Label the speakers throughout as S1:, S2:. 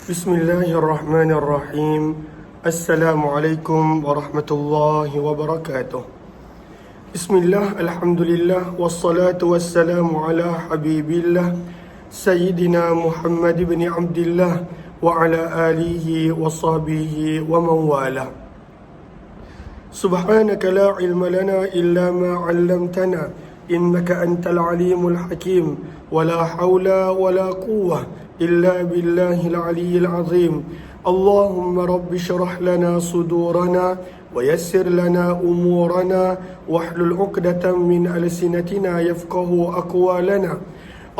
S1: Bismillahirrahmanirrahim. Assalamualaikum warahmatullahi wabarakatuh. Bismillah, alhamdulillah, wassalatu wassalamu ala habibillah Sayyidina Muhammad ibn Abdillah wa ala alihi wa sahbihi wa man wala. Subhanaka la ilma lana illa ma 'allamtana innaka antal alimul hakim wa la hawla wa la quwwah إلا بالله العلي العظيم. اللهم رب اشرح لنا صدورنا ويسر لنا أمورنا واحلل عقدة من ألسنتنا يفقه أقوالنا.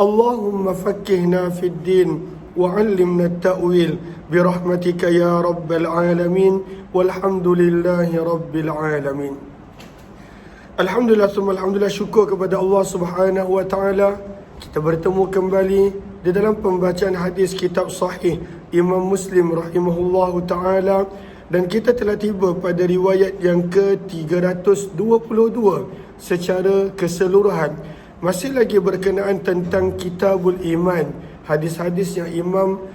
S1: اللهم فقهنا في الدين وعلمنا التأويل برحمتك يا رب العالمين والحمد لله رب العالمين. Alhamdulillah, summa alhamdulillah, syukur kepada Allah Subhanahu wa taala. Kita bertemu kembali di dalam pembacaan hadis kitab sahih Imam Muslim rahimahullahu ta'ala, dan kita telah tiba pada riwayat yang ke-322 secara keseluruhan. Masih lagi berkenaan tentang Kitabul Iman, hadis-hadis yang Imam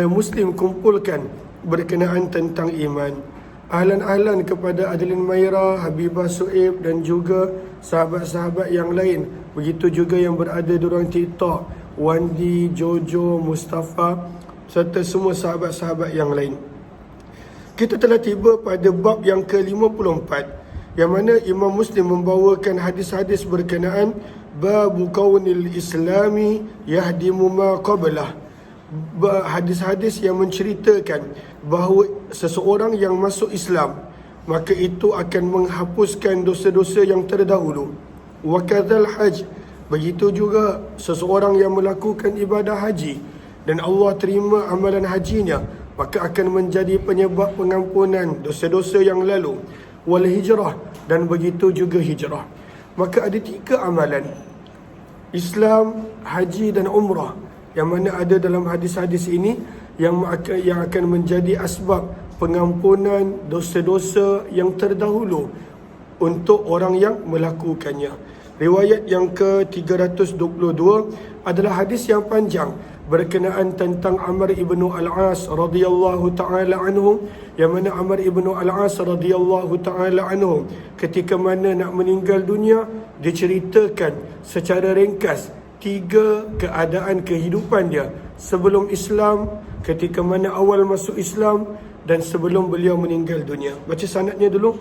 S1: Muslim kumpulkan berkenaan tentang iman. Ahlan-ahlan kepada Adeline Maira, Habibah Suib dan juga sahabat-sahabat yang lain. Begitu juga yang berada di ruang TikTok, Wandi, Jojo, Mustafa serta semua sahabat-sahabat yang lain. Kita telah tiba pada bab yang ke-54, yang mana Imam Muslim membawakan hadis-hadis berkenaan babu kaunil islami yahdimu ma qablah. Hadis-hadis yang menceritakan bahawa seseorang yang masuk Islam, maka itu akan menghapuskan dosa-dosa yang terdahulu. Wa kadzal hajj, begitu juga seseorang yang melakukan ibadah haji dan Allah terima amalan hajinya, maka akan menjadi penyebab pengampunan dosa-dosa yang lalu. Wal hijrah, dan begitu juga hijrah. Maka ada 3 amalan: Islam, haji dan umrah, yang mana ada dalam hadis-hadis ini yang akan menjadi asbab pengampunan dosa-dosa yang terdahulu untuk orang yang melakukannya. Riwayat yang ke-322 adalah hadis yang panjang berkenaan tentang Amr ibn al-As radhiyallahu ta'ala anhu, yang mana Amr ibn al-As radhiyallahu ta'ala anhu ketika mana nak meninggal dunia, diceritakan secara ringkas 3 keadaan kehidupan dia sebelum Islam, ketika mana awal masuk Islam, dan sebelum beliau meninggal dunia. Baca sanadnya dulu.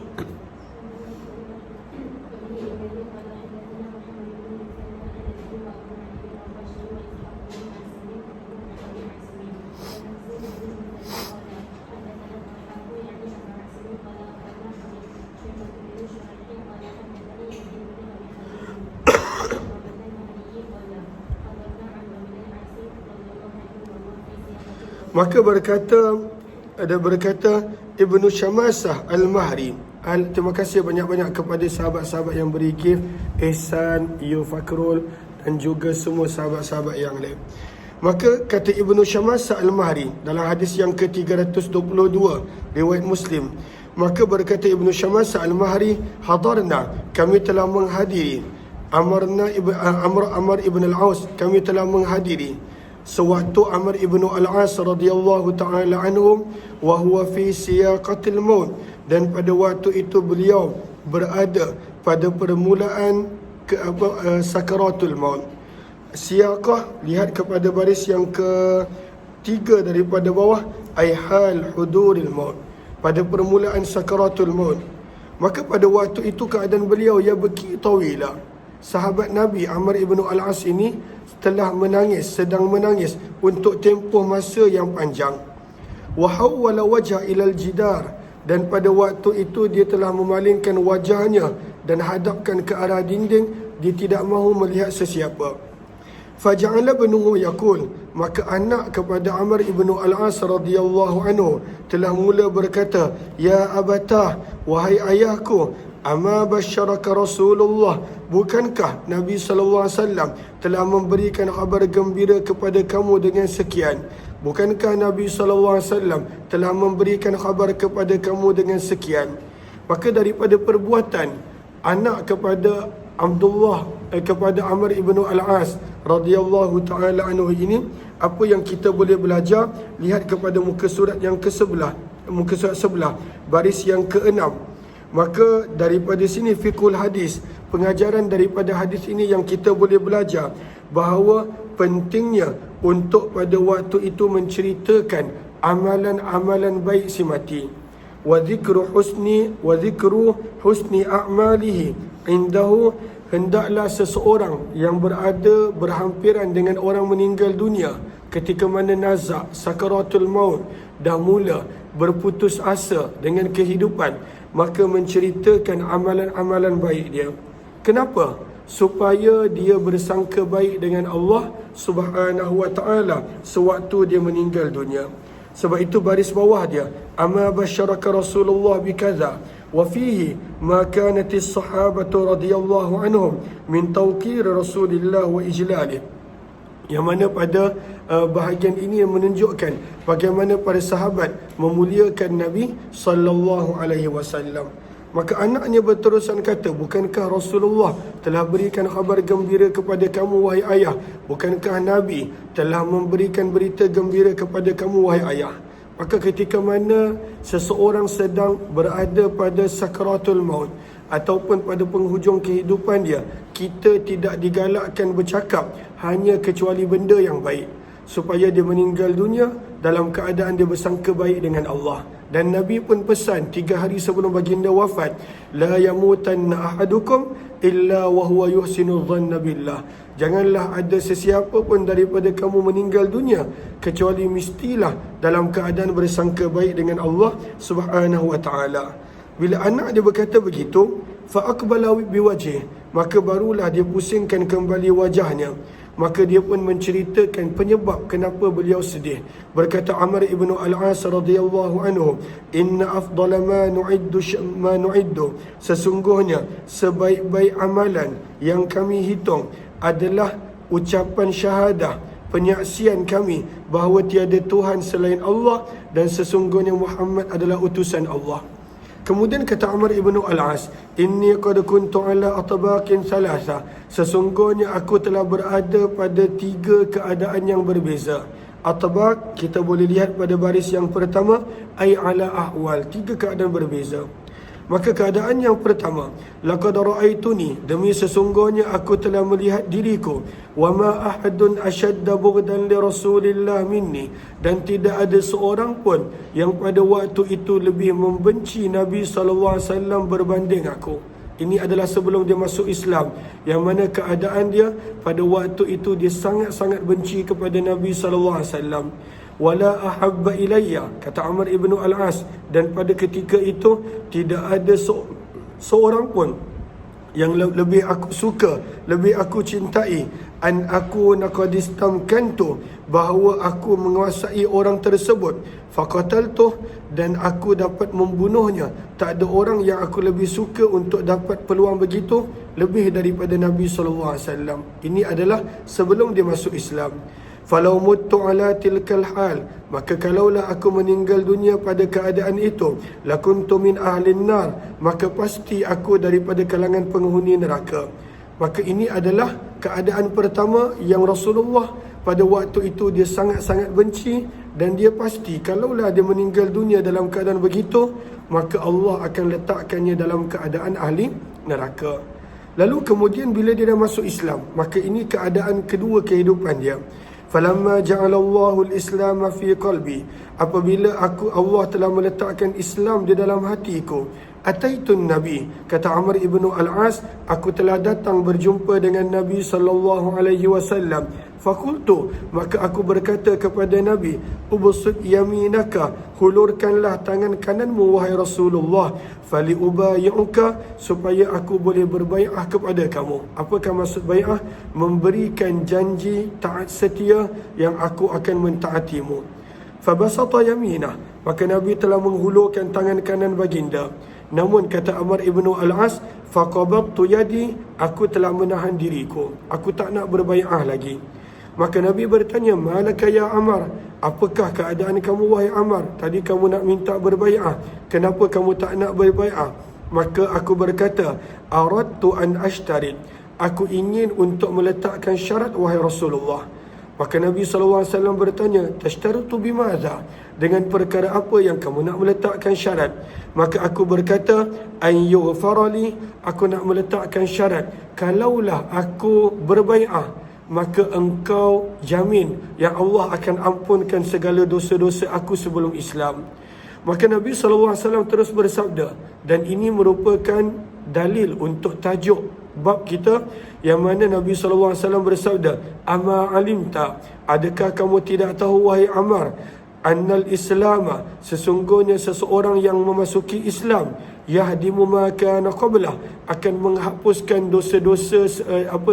S1: Maka berkata Ibnu Syamasah Al-Mahri. Terima kasih banyak-banyak kepada sahabat-sahabat yang beri gift, Ihsan, Yu Fakrul dan juga semua sahabat-sahabat yang lain. Maka kata Ibnu Syamasah Al-Mahri dalam hadis yang ke-322 riwayat Muslim, maka berkata Ibnu Syamasah Al-Mahri, hadarna, kami telah menghadiri, Amr ibn al-Aus, kami telah menghadiri sewaktu Amr ibn al-As radhiyallahu ta'ala anhum wa huwa fi siyaqatil maut, dan pada waktu itu beliau berada pada permulaan sakaratul maut. Siyaqah, lihat kepada baris yang ke-3 daripada bawah, ay hal huduril maut, pada permulaan sakaratul maut. Maka pada waktu itu keadaan beliau ya baki tawila. Sahabat Nabi Amr ibn al-As ini telah sedang menangis untuk tempoh masa yang panjang. Wa hawwala wajha ilal jidar, dan pada waktu itu dia telah memalingkan wajahnya dan hadapkan ke arah dinding, dia tidak mahu melihat sesiapa. Faja'ala ibnuhu yaqul, maka anak kepada Amr ibn al-As radhiyallahu anhu telah mula berkata, ya abatah, wahai ayahku, ama basyaraka Rasulullah, bukankah Nabi SAW telah memberikan kabar gembira kepada kamu dengan sekian? Bukankah Nabi SAW telah memberikan kabar kepada kamu dengan sekian? Maka daripada perbuatan anak kepada Amr ibn al-As radhiyallahu ta'ala anhu ini Apa yang kita boleh belajar? Lihat kepada muka surat yang ke-11, muka surat sebelah, baris yang ke-6. Maka daripada sini fiqhul hadis, pengajaran daripada hadis ini yang kita boleh belajar bahawa pentingnya untuk pada waktu itu menceritakan amalan-amalan baik si mati. Wa dhikru husni a'malihi indahu, hendaklah seseorang yang berada berhampiran dengan orang meninggal dunia ketika mana nazak sakaratul maut, dah mula berputus asa dengan kehidupan, maka menceritakan amalan-amalan baik dia. Kenapa? Supaya dia bersangka baik dengan Allah Subhanahu wa ta'ala sewaktu dia meninggal dunia. Sebab itu baris bawah dia, amma basyaraka Rasulullah bikaza wa fihi ma kanatis sahabatu radhiyallahu anhum min tawqir Rasulillah wa ijlalih. Yang mana pada bahagian ini yang menunjukkan bagaimana para sahabat memuliakan Nabi sallallahu alaihi wasallam. Maka anaknya berterusan kata, bukankah Rasulullah telah berikan khabar gembira kepada kamu wahai ayah? Bukankah Nabi telah memberikan berita gembira kepada kamu wahai ayah? Maka ketika mana seseorang sedang berada pada sakaratul maut ataupun pada penghujung kehidupan dia, kita tidak digalakkan bercakap hanya kecuali benda yang baik, supaya dia meninggal dunia dalam keadaan dia bersangka baik dengan Allah. Dan Nabi pun pesan 3 hari sebelum baginda wafat, la yamutanna ahadukum illa wa huwa yuhsinu dhanna billah. Janganlah ada sesiapa pun daripada kamu meninggal dunia kecuali mestilah dalam keadaan bersangka baik dengan Allah Subhanahu wa taala. Bila anak dia berkata begitu, fa aqbala biwajhi, maka barulah dia pusingkan kembali wajahnya. Maka dia pun menceritakan penyebab kenapa beliau sedih. Berkata Amr ibn al-As radhiyallahu anhu, inna afdala ma nu'iddu, sesungguhnya sebaik-baik amalan yang kami hitung adalah ucapan syahadah, penyaksian kami bahawa tiada Tuhan selain Allah dan sesungguhnya Muhammad adalah utusan Allah. Kemudian kata Amr ibn al-As, inni qad kuntu ala atbaqin thalatha, sesungguhnya aku telah berada pada 3 keadaan yang berbeza. Atbaq kita boleh lihat pada baris yang pertama, ay ala ahwal, 3 keadaan berbeza. Maka keadaan yang pertama, laqad ra'aituni, demi sesungguhnya aku telah melihat diriku, wa ma ahadun ashadda bughdan li Rasulillah minni, dan tidak ada seorang pun yang pada waktu itu lebih membenci Nabi sallallahu alaihi wasallam berbanding aku. Ini adalah sebelum dia masuk Islam, yang mana keadaan dia pada waktu itu dia sangat-sangat benci kepada Nabi sallallahu alaihi wasallam. Wala ahabba ilayya, kata Amr ibn al-As, dan pada ketika itu tidak ada seorang pun yang lebih aku suka, lebih aku cintai, an aku naqadistamkantu, bahawa aku menguasai orang tersebut, faqataltu, dan aku dapat membunuhnya. Tak ada orang yang aku lebih suka untuk dapat peluang begitu lebih daripada Nabi sallallahu alaihi wasallam. Ini adalah sebelum dia masuk Islam. Falau muttu ala tilkal hal, maka kalaulah aku meninggal dunia pada keadaan itu, lakuntu min ahlin nar, maka pasti aku daripada kalangan penghuni neraka. Maka ini adalah keadaan pertama yang Rasulullah pada waktu itu dia sangat-sangat benci, dan dia pasti kalaulah dia meninggal dunia dalam keadaan begitu, maka Allah akan letakkannya dalam keadaan ahli neraka. Lalu kemudian bila dia dah masuk Islam, maka ini keadaan kedua kehidupan dia. Falamma ja'alallahu al-islam fi qalbi, apabila Allah telah meletakkan Islam di dalam hatiku, ataitun nabi, kata Amr ibn al-As, aku telah datang berjumpa dengan Nabi sallallahu alaihi wasallam. Fakultu, maka aku berkata kepada Nabi, ubsut yaminaka, hulurkanlah tangan kananmu wahai Rasulullah, fali ubayyuka, supaya aku boleh berbai'ah kepada kamu. Apakah maksud bai'ah? Memberikan janji taat setia yang aku akan mentaatimu. Fabasata yaminah, maka Nabi telah menghulurkan tangan kanan baginda. Namun kata Amr ibn al-As, faqabadtu yadi, aku telah menahan diriku, aku tak nak berbai'ah lagi. Maka Nabi bertanya, malaka ya Amr, apakah keadaan kamu wahai Amr? Tadi kamu nak minta berbai'ah, kenapa kamu tak nak berbai'ah? Maka aku berkata, aradtu an ashtarit, aku ingin untuk meletakkan syarat wahai Rasulullah. Maka Nabi SAW bertanya, "Tashtarutu bimadha?" Dengan perkara apa yang kamu nak meletakkan syarat? Maka aku berkata, "An yughfarali," aku nak meletakkan syarat, kalaulah aku berbai'ah, maka engkau jamin yang Allah akan ampunkan segala dosa-dosa aku sebelum Islam. Maka Nabi SAW terus bersabda, dan ini merupakan dalil untuk tajuk bab kita, yang mana Nabi SAW bersabda, "Ama alimta, adakah kamu tidak tahu wahai Ammar, annal islama, sesungguhnya seseorang yang memasuki Islam, yahdimu ma kana qablah, akan menghapuskan dosa-dosa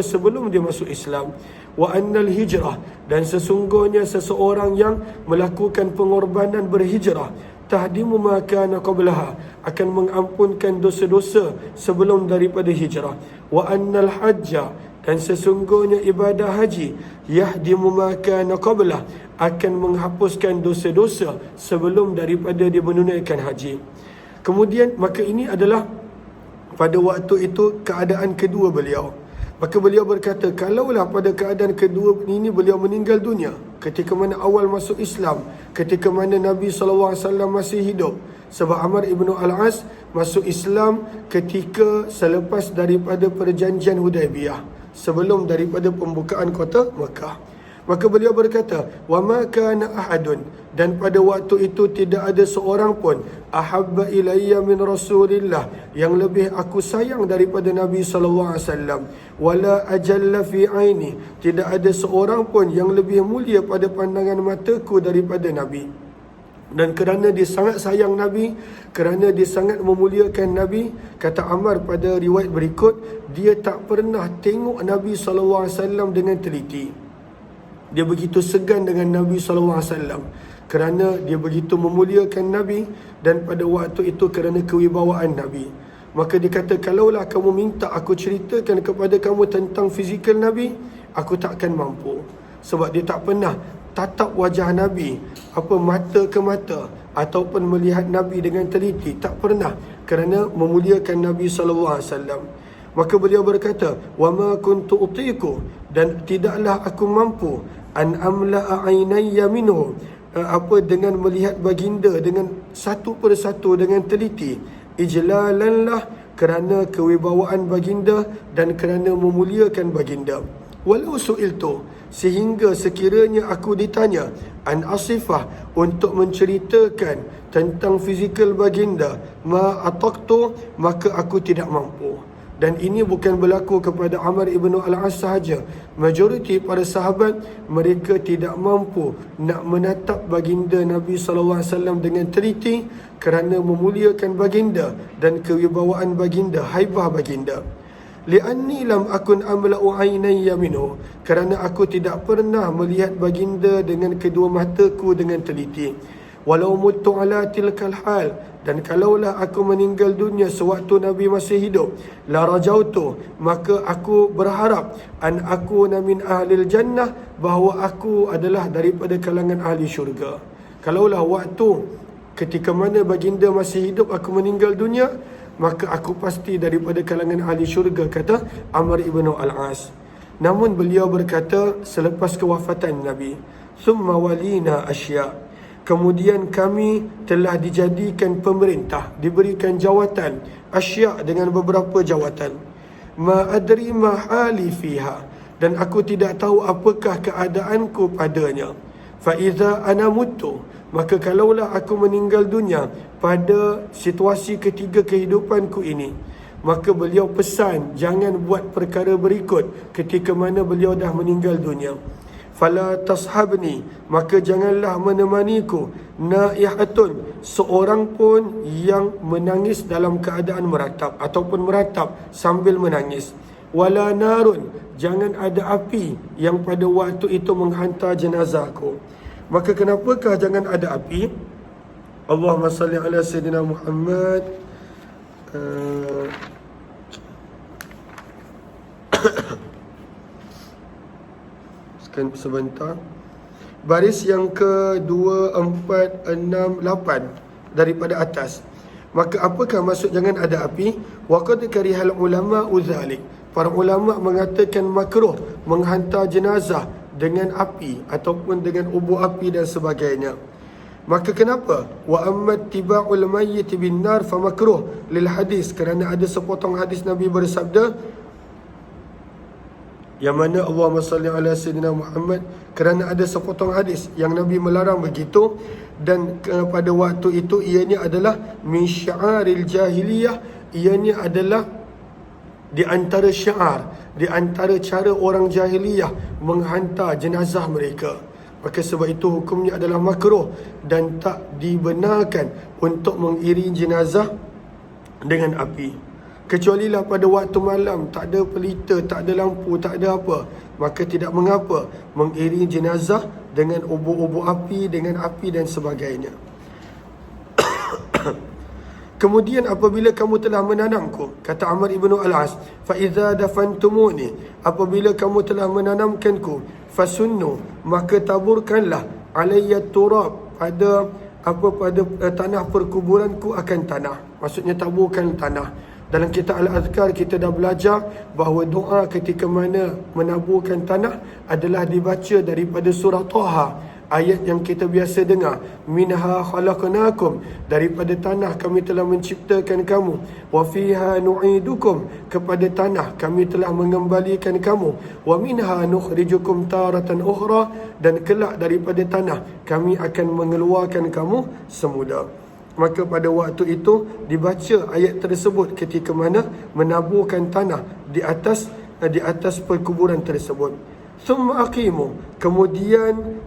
S1: sebelum dia masuk Islam. Wa annal hijrah, dan sesungguhnya seseorang yang melakukan pengorbanan berhijrah, tahdimu ma kana qablaha, akan mengampunkan dosa-dosa sebelum daripada hijrah. Wa annal hajja, dan sesungguhnya ibadah haji, yahdimu ma kana qablah, akan menghapuskan dosa-dosa sebelum daripada dia menunaikan haji." Kemudian, maka ini adalah pada waktu itu keadaan kedua beliau. Maka beliau berkata, kalaulah pada keadaan kedua ini beliau meninggal dunia, ketika mana awal masuk Islam, ketika mana Nabi SAW masih hidup. Sebab Ammar ibn al-As masuk Islam ketika selepas daripada perjanjian Hudaibiyah, sebelum daripada pembukaan kota Makkah. Maka beliau berkata, "Wa ma kana ahadun," dan pada waktu itu tidak ada seorang pun, "ahabba ilayya min Rasulillah," yang lebih aku sayang daripada Nabi SAW. "Wala ajalla fi aini," tidak ada seorang pun yang lebih mulia pada pandangan mataku daripada Nabi. Dan kerana dia sangat sayang Nabi, kerana dia sangat memuliakan Nabi, kata Ammar pada riwayat berikut, dia tak pernah tengok Nabi SAW dengan teliti. Dia begitu segan dengan Nabi SAW kerana dia begitu memuliakan Nabi, dan pada waktu itu kerana kewibawaan Nabi. Maka dia kata, kalaulah kamu minta aku ceritakan kepada kamu tentang fizikal Nabi, aku takkan mampu. Sebab dia tak pernah tatap wajah Nabi, mata ke mata, ataupun melihat Nabi dengan teliti. Tak pernah, kerana memuliakan Nabi SAW. Maka beliau berkata, "Wa ma kuntu utiku," dan tidaklah aku mampu, "an amla'a ainayya minhu," dengan melihat baginda dengan satu persatu dengan teliti, ijlalanlah, kerana kewibawaan baginda dan kerana memuliakan baginda. "Walau su'iltu," sehingga sekiranya aku ditanya, "an asifah," untuk menceritakan tentang fizikal baginda, "ma ataqtu," maka aku tidak mampu. Dan ini bukan berlaku kepada Ammar ibn al-As sahaja. Majoriti para sahabat, mereka tidak mampu nak menatap baginda Nabi SAW dengan teliti kerana memuliakan baginda dan kewibawaan baginda, haibah baginda. "Li'anni lam akun amla'u ainayya minhu," kerana aku tidak pernah melihat baginda dengan kedua mataku dengan teliti. "Walau muttu ala tilkal hal," dan kalaulah aku meninggal dunia sewaktu Nabi masih hidup, "la rajautu," maka aku berharap, "an akuna min ahlil jannah," bahawa aku adalah daripada kalangan ahli syurga. Kalaulah waktu ketika mana baginda masih hidup aku meninggal dunia, maka aku pasti daripada kalangan ahli syurga, kata Ammar ibn al-As. Namun beliau berkata selepas kewafatan Nabi, "Thumma walina asya'," kemudian kami telah dijadikan pemerintah, diberikan jawatan, asya' dengan beberapa jawatan. "Ma adri ma hali fiha," dan aku tidak tahu apakah keadaanku padanya. "Fa iza ana mutu," maka kalaulah aku meninggal dunia pada situasi ketiga kehidupanku ini, maka beliau pesan jangan buat perkara berikut ketika mana beliau dah meninggal dunia. "Fala tashabni," maka janganlah menemaniku, "naihatun," seorang pun yang menangis dalam keadaan meratap ataupun meratap sambil menangis. "Wala narun," jangan ada api yang pada waktu itu menghantar jenazahku. Maka kenapakah jangan ada api? Allahumma salli ala Sayyidina Muhammad. Sebentar. Baris yang ke-2, 4, 6, 8 daripada atas. Maka apakah maksud jangan ada api? Waqad karihal ulama uzalik. Para ulama mengatakan makruh menghantar jenazah dengan api ataupun dengan ubur api dan sebagainya. Maka kenapa? Wa ammat tiba'ul mayyit bin nar fa makruh lil hadis, kerana ada sepotong hadis Nabi bersabda yang mana Allahumma salli ala sayyidina Muhammad, kerana ada sepotong hadis yang Nabi melarang begitu, dan pada waktu itu ianya adalah min syiaril jahiliyah, ianya adalah di antara syiar, di antara cara orang jahiliyah menghantar jenazah mereka. Maka sebab itu hukumnya adalah makruh dan tak dibenarkan untuk mengiring jenazah dengan api. Kecualilah pada waktu malam, tak ada pelita, tak ada lampu, tak ada apa, maka tidak mengapa mengiring jenazah dengan ubur-ubur api, dengan api dan sebagainya. Kemudian apabila kamu telah menanamku, kata Amr ibn al-As, fa idza dafantumuni, apabila kamu telah menanamkanku, fasunnu, maka taburkanlah alayya turab, pada tanah perkuburanku akan tanah. Maksudnya taburkan tanah. Dalam kitab Al-Azkar kita dah belajar bahawa doa ketika mana menaburkan tanah adalah dibaca daripada surah Taha, ayat yang kita biasa dengar, minha khalaqnakum, daripada tanah kami telah menciptakan kamu, wa fiha nu'idukum, kepada tanah kami telah mengembalikan kamu, wa minha nukhrijukum taratan ukhra, dan kelak daripada tanah kami akan mengeluarkan kamu semula. Maka pada waktu itu dibaca ayat tersebut ketika mana menaburkan tanah di atas perkuburan tersebut. Thumma aqimu, kemudian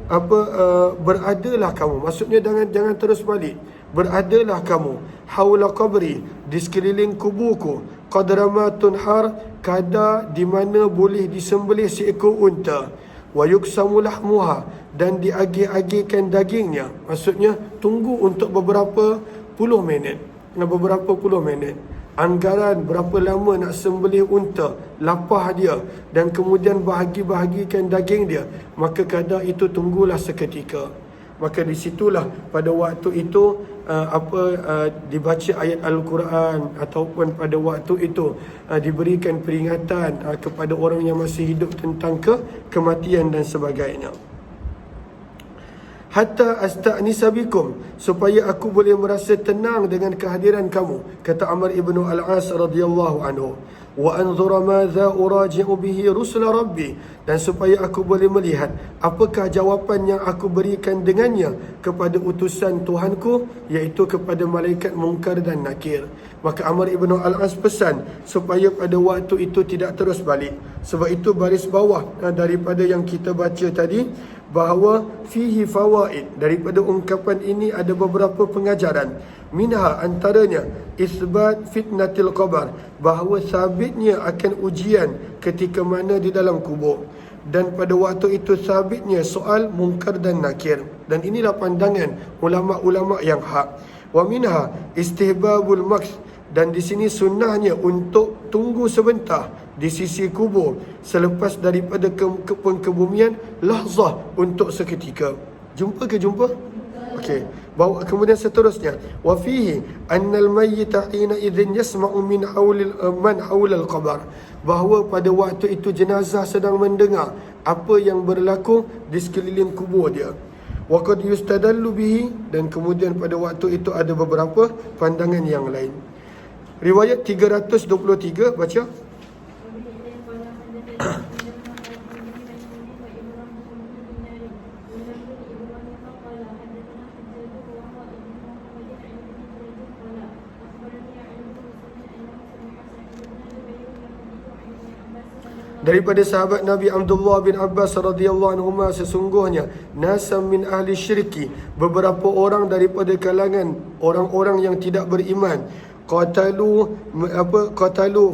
S1: beradalah kamu, maksudnya jangan terus balik, beradalah kamu haula qabri, di sekeliling kuburku, qadra ma tunhar, kadar di mana boleh disembelih seekor unta, wa yuksamu lahmuha, dan diagih-agihkan dagingnya, maksudnya tunggu untuk beberapa puluh minit. Anggaran berapa lama nak sembelih unta, lapah dia, dan kemudian bahagi-bahagikan daging dia, maka kadar itu tunggulah seketika. Maka di situlah pada waktu itu dibaca ayat Al-Quran, ataupun pada waktu itu diberikan peringatan kepada orang yang masih hidup tentang kematian dan sebagainya. Hatta asta'nisa bikum, supaya aku boleh merasa tenang dengan kehadiran kamu, kata Amr ibn al-As radhiyallahu anhu. Wa anzura madza uraji'u bihi rusul rabbi, dan supaya aku boleh melihat apakah jawapan yang aku berikan dengannya kepada utusan Tuhanku, iaitu kepada malaikat Munkar dan Nakir. Maka Amr ibn al-As pesan supaya pada waktu itu tidak terus balik. Sebab itu baris bawah daripada yang kita baca tadi, bahawa fihi fawaid, daripada ungkapan ini ada beberapa pengajaran. Minha, antaranya, isbat fitnatil qabr, bahawa sabitnya akan ujian ketika mana di dalam kubur, dan pada waktu itu sabitnya soal Munkar dan Nakir. Dan inilah pandangan ulama-ulama yang hak. Wa minha istihbabul maks, dan di sini sunnahnya untuk tunggu sebentar di sisi kubur selepas daripada pengkebumian, lahzah, untuk seketika. Jumpa ke jumpa? Okey. Bawa kemudian seterusnya, wa fihi annal mayyita hina idzin yasma'u min haulil man haulal qabr, bahawa pada waktu itu jenazah sedang mendengar apa yang berlaku di sekeliling kubur dia. Wa qad yustadallu bihi, dan kemudian pada waktu itu ada beberapa pandangan yang lain. Riwayat 323 baca. Daripada sahabat Nabi Abdullah bin Abbas radhiyallahu anhuma, sesungguhnya nasam min ahli syirki, beberapa orang daripada kalangan orang-orang yang tidak beriman, qatalu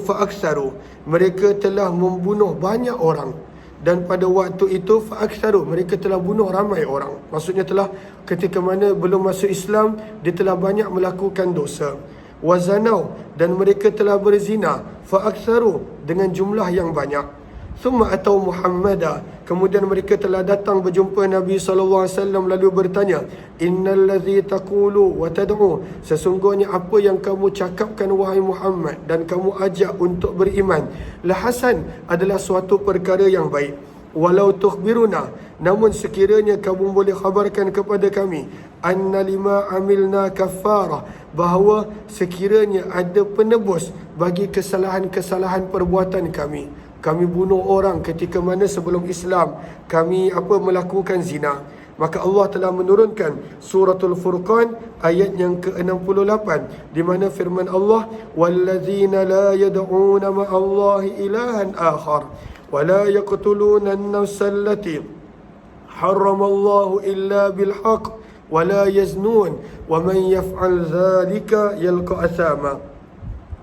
S1: fa aktsaru, mereka telah membunuh banyak orang, dan pada waktu itu fa aktsaru, mereka telah bunuh ramai orang. Maksudnya telah ketika mana belum masuk Islam, dia telah banyak melakukan dosa. Wazanau, dan mereka telah berzina, fa aktsaru, dengan jumlah yang banyak. Thumma atau Muhammada, kemudian mereka telah datang berjumpa Nabi SAW lalu bertanya, innal ladzi taqulu wa tad'u, sesungguhnya apa yang kamu cakapkan wahai Muhammad dan kamu ajak untuk beriman, la hasan, adalah suatu perkara yang baik. walau tukhbiruna, namun sekiranya kamu boleh khabarkan kepada kami, anna lima amilna kafarah, bahawa sekiranya ada penebus bagi kesalahan-kesalahan perbuatan kami. Kami bunuh orang ketika mana sebelum Islam, kami melakukan zina. Maka Allah telah menurunkan suratul Furqan ayat yang ke-68, di mana firman Allah, wallazina la yad'una ma'allahi ilahan akhar wa la yaqtuluna an-nafsa allati harramallahu illa bil haqq wa la yaznun wa man yaf'al dhalika yalqa athama.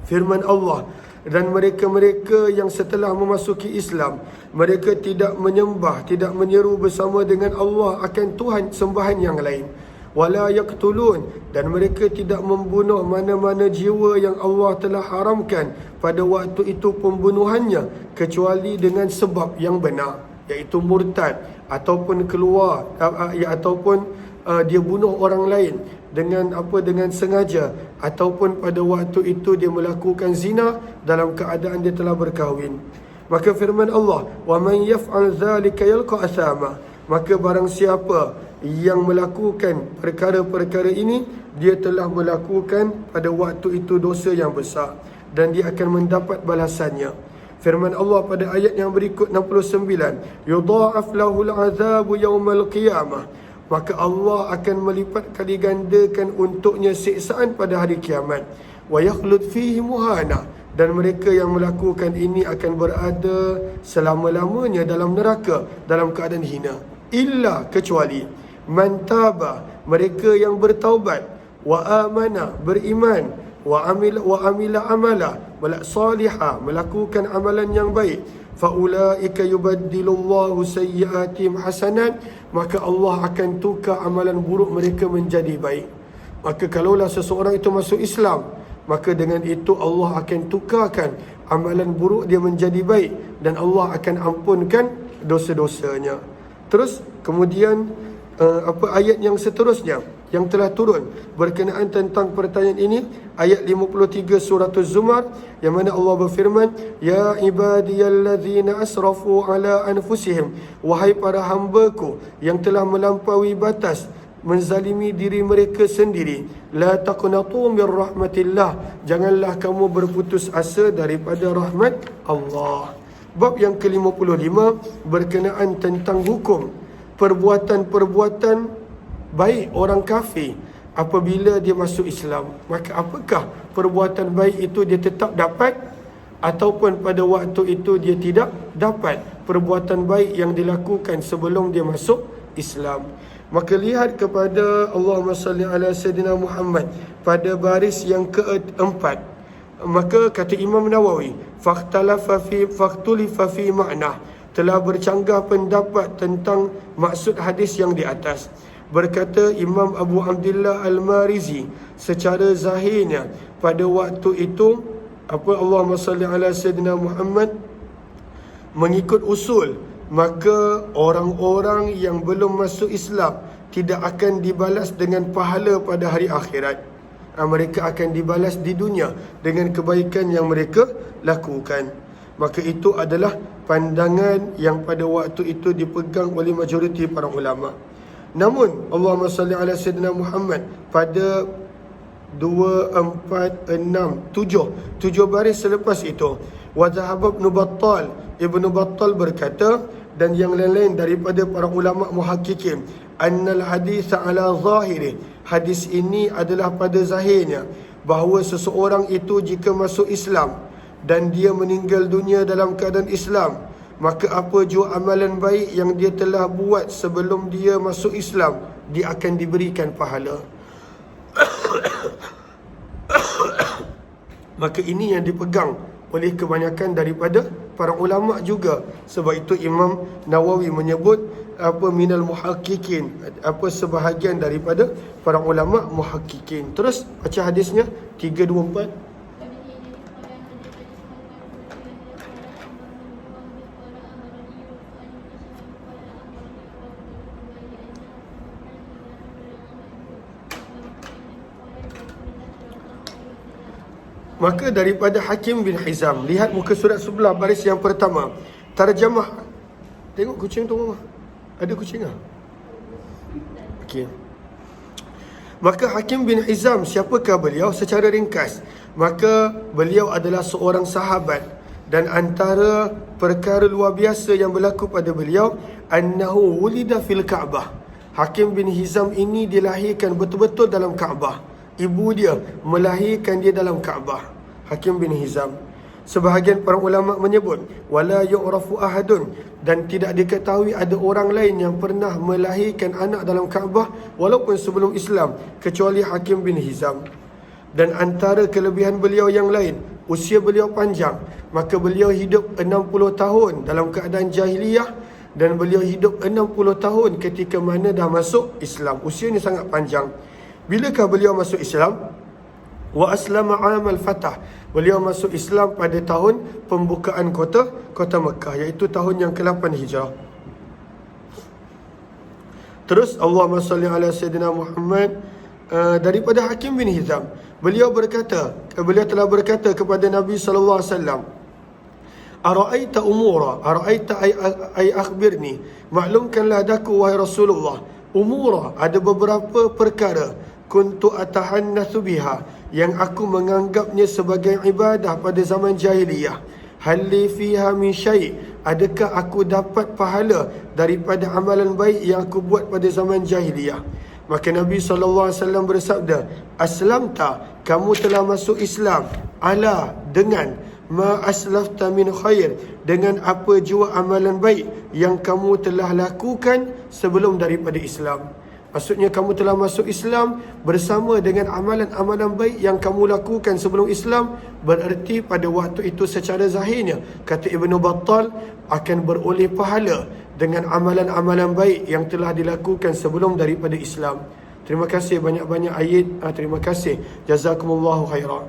S1: Firman Allah, dan mereka-mereka yang setelah memasuki Islam, mereka tidak menyembah, tidak menyeru bersama dengan Allah akan Tuhan sembahan yang lain. Wala yaqtulun, dan mereka tidak membunuh mana-mana jiwa yang Allah telah haramkan pada waktu itu pembunuhannya, kecuali dengan sebab yang benar, iaitu murtad, ataupun keluar, ataupun dia bunuh orang lain dengan sengaja, ataupun pada waktu itu dia melakukan zina dalam keadaan dia telah berkahwin. Maka firman Allah, wa man yaf'al dzalika yalqa athama, maka barang siapa yang melakukan perkara-perkara ini, dia telah melakukan pada waktu itu dosa yang besar, dan dia akan mendapat balasannya. Firman Allah pada ayat yang berikut 69, yudha'af lahul azabu yaumal qiyamah, maka Allah akan melipat kali gandakan untuknya siksaan pada hari kiamat. Wa yakhlud fihi muhana, dan mereka yang melakukan ini akan berada selama-lamanya dalam neraka dalam keadaan hina. Illa, kecuali man taba, mereka yang bertaubat, wa amana, beriman, wa amila amala, salihah, melakukan amalan yang baik, faulaika yubaddilullahu sayyi'atihim hasanat, maka Allah akan tukar amalan buruk mereka menjadi baik. Maka kalaulah seseorang itu masuk Islam, maka dengan itu Allah akan tukarkan amalan buruk dia menjadi baik, dan Allah akan ampunkan dosa-dosanya. Terus kemudian ayat yang seterusnya yang telah turun berkenaan tentang pertanyaan ini, ayat 53 surah Az-Zumar, yang mana Allah berfirman, ya ibadiyallazina asrafu ala anfusihim, wahai para hambaku yang telah melampaui batas, menzalimi diri mereka sendiri, la taqnatu min rahmatillah, janganlah kamu berputus asa daripada rahmat Allah. Bab yang ke-55 berkenaan tentang hukum perbuatan-perbuatan baik orang kafir apabila dia masuk Islam. Maka apakah perbuatan baik itu dia tetap dapat, ataupun pada waktu itu dia tidak dapat perbuatan baik yang dilakukan sebelum dia masuk Islam. Maka lihat kepada Allahumma salli ala Sayyidina Muhammad pada baris yang keempat. Maka kata Imam Nawawi, faktulifa fi ma'nah, telah bercanggah pendapat tentang maksud hadis yang di atas. Berkata Imam Abu Abdullah Al-Marizi, secara zahirnya pada waktu itu Allahumma salli ala Sayyidina Muhammad mengikut usul, maka orang-orang yang belum masuk Islam tidak akan dibalas dengan pahala pada hari akhirat. Mereka akan dibalas di dunia dengan kebaikan yang mereka lakukan. Maka itu adalah pandangan yang pada waktu itu dipegang oleh majoriti para ulama. Namun Allahumma salli ala Sayyidina Muhammad pada 2, 4, 6, 7 baris selepas itu, wa dhahaba Ibn Battal berkata, dan yang lain-lain daripada para ulama muhaqqiqin, annal hadis ala zahiri, hadis ini adalah pada zahirnya bahawa seseorang itu jika masuk Islam dan dia meninggal dunia dalam keadaan Islam, maka apa jua amalan baik yang dia telah buat sebelum dia masuk Islam, dia akan diberikan pahala. Maka ini yang dipegang oleh kebanyakan daripada para ulama juga. Sebab itu Imam Nawawi menyebut minal muhaqqiqin, sebahagian daripada para ulama muhaqqiqin. Terus baca hadisnya 324. Maka daripada Hakim bin Hizam, lihat muka surat sebelah baris yang pertama, tarjamah Tengok kucing tu mama. Ada kucing ah? Okey. Maka Hakim bin Hizam, siapakah beliau? Secara ringkas, maka beliau adalah seorang sahabat, dan antara perkara luar biasa yang berlaku pada beliau, annahu wulida fil Ka'bah. Hakim bin Hizam ini dilahirkan betul-betul dalam Kaabah. Ibu dia melahirkan dia dalam Kaabah. Hakim bin Hizam. Sebahagian para ulama menyebut wala yu'rafu ahadun, dan tidak diketahui ada orang lain yang pernah melahirkan anak dalam Kaabah walaupun sebelum Islam kecuali Hakim bin Hizam. Dan antara kelebihan beliau yang lain, usia beliau panjang. Maka beliau hidup 60 tahun dalam keadaan jahiliyah, dan beliau hidup 60 tahun ketika mana dah masuk Islam. Usia ni sangat panjang. Bilakah beliau masuk Islam? Wa aslama amal fatah. Beliau masuk Islam pada tahun pembukaan kota Mekah, iaitu tahun yang ke-8 Hijrah. Terus Allahumma salli ala Sayyidina Muhammad. Daripada Hakim bin Hizam, beliau telah berkata kepada Nabi SAW, Ara'aita umura, ara'aita ay akhbirni, maklumkanlah daku wahai Rasulullah, umura, ada beberapa perkara, kuntu atahannatsu biha, yang aku menganggapnya sebagai ibadah pada zaman jahiliyah. Halli fiha min syai', adakah aku dapat pahala daripada amalan baik yang aku buat pada zaman jahiliyah? Maka Nabi SAW bersabda, aslamta, kamu telah masuk Islam, ala, dengan ma aslafta min khair, dengan apa jua amalan baik yang kamu telah lakukan sebelum daripada Islam. Maksudnya kamu telah masuk Islam bersama dengan amalan-amalan baik yang kamu lakukan sebelum Islam. Bererti pada waktu itu secara zahirnya, kata Ibn Battal, akan beroleh pahala dengan amalan-amalan baik yang telah dilakukan sebelum daripada Islam. Terima kasih banyak-banyak ayat. Terima kasih. Jazakumullahu khairan.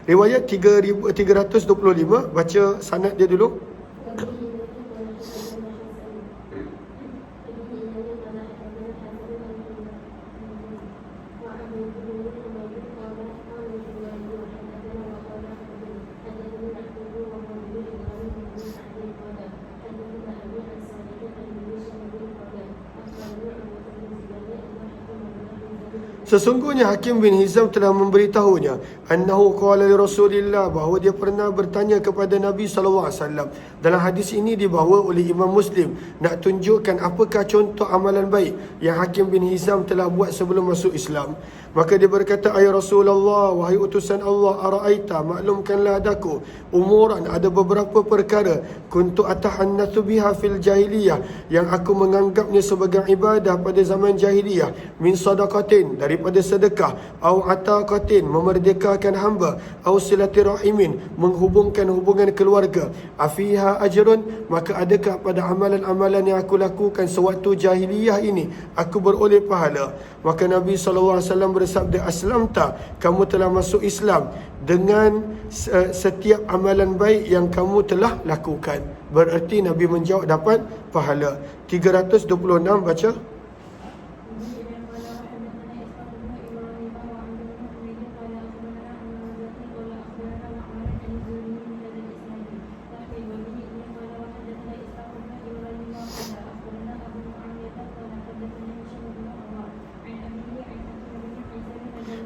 S1: Riwayat 3325, baca sanad dia dulu. Sesungguhnya Hakim bin Hizam telah memberitahunya, annahu qala li Rasulillah, bahawa dia pernah bertanya kepada Nabi SAW. Dalam hadis ini dibawa oleh Imam Muslim, nak tunjukkan apakah contoh amalan baik yang Hakim bin Hizam telah buat sebelum masuk Islam. Maka dia berkata, ay Rasulullah, wahai utusan Allah, ara'aita, maklumkanlah adaku, umuran, ada beberapa perkara, kuntu atahannatsu biha fil jahiliyah, yang aku menganggapnya sebagai ibadah pada zaman jahiliyah, min sadaqatin, daripada sedekah, au ataqatin, memerdekakan hamba, au silatirahimin, menghubungkan hubungan keluarga, afiha ajrun, maka adakah pada amalan-amalan yang aku lakukan sewaktu jahiliyah ini aku beroleh pahala? Maka Nabi SAW bersabda, aslamta, kamu telah masuk Islam dengan setiap amalan baik yang kamu telah lakukan. Bererti Nabi menjawab dapat pahala. 326 baca.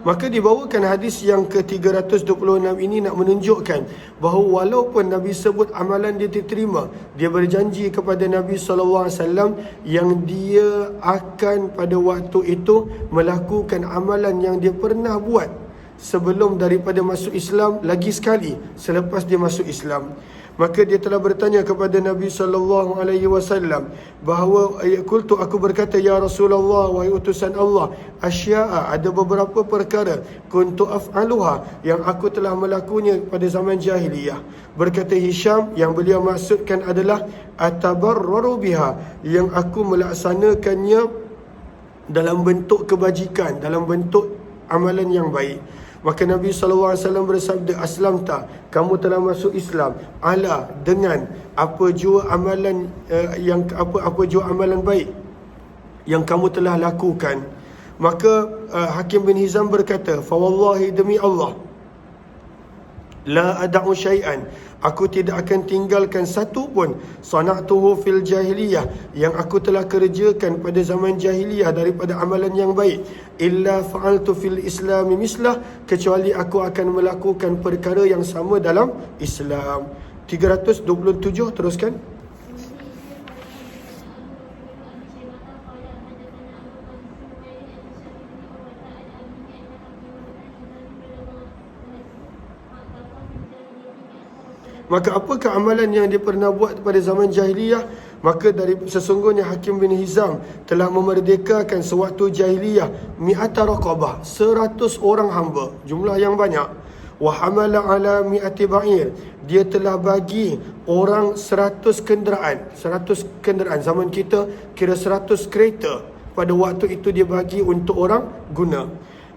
S1: Maka dibawakan hadis yang ke-326 ini nak menunjukkan bahawa walaupun Nabi sebut amalan dia diterima, dia berjanji kepada Nabi SAW yang dia akan pada waktu itu melakukan amalan yang dia pernah buat sebelum daripada masuk Islam lagi sekali selepas dia masuk Islam. Maka dia telah bertanya kepada Nabi SAW bahawa, qultu, aku berkata, ya Rasulullah, wahai utusan Allah, asya'a, ada beberapa perkara, kuntu af'aluha, yang aku telah melakukannya pada zaman jahiliyah. Berkata Hisham, yang beliau maksudkan adalah atabarraru biha, yang aku melaksanakannya dalam bentuk kebajikan, dalam bentuk amalan yang baik. Maka Nabi SAW bersabda, aslamta, kamu telah masuk Islam, ala, dengan apa jua amalan apa jua amalan baik yang kamu telah lakukan. Maka Hakim bin Hizam berkata, fa wallahi, demi Allah, La ada'u syai'an, aku tidak akan tinggalkan satu pun, sana'tuhu fil jahiliyah, yang aku telah kerjakan pada zaman jahiliyah daripada amalan yang baik, illa fa'altu fil islami mislah, kecuali aku akan melakukan perkara yang sama dalam Islam. 327, teruskan. Maka apakah amalan yang dia pernah buat pada zaman jahiliyah? Maka dari sesungguhnya Hakim bin Hizam telah memerdekakan sewaktu jahiliyah mi'ata raqabah, 100 orang hamba, jumlah yang banyak. Wa hamala ala mi'ati ba'ir, dia telah bagi orang 100 kenderaan. 100 kenderaan, zaman kita kira 100 kereta. Pada waktu itu dia bagi untuk orang guna.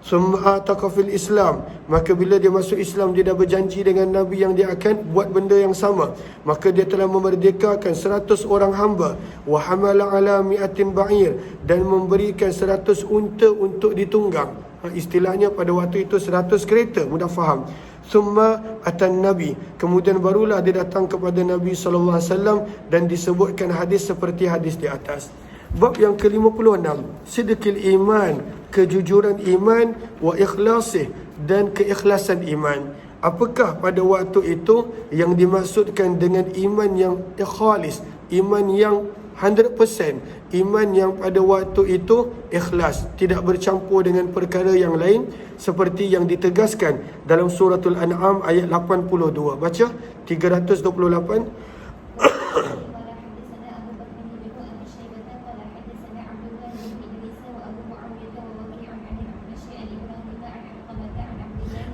S1: Summa ataqa fil Islam, maka bila dia masuk Islam, dia dah berjanji dengan Nabi yang dia akan buat benda yang sama. Maka dia telah memerdekakan 100 orang hamba. Wa hamala ala mi'atin ba'ir, dan memberikan 100 unta untuk ditunggang. Istilahnya pada waktu itu 100 kereta, mudah faham. Summa atan Nabi, kemudian barulah dia datang kepada Nabi SAW, dan disebutkan hadis seperti hadis di atas. Bab yang ke-56, sidqil iman, kejujuran iman, wa ikhlasih, dan keikhlasan iman. Apakah pada waktu itu yang dimaksudkan dengan iman yang khalis, iman yang 100%, iman yang pada waktu itu ikhlas, tidak bercampur dengan perkara yang lain, seperti yang ditegaskan dalam suratul An'am ayat 82. Baca 328.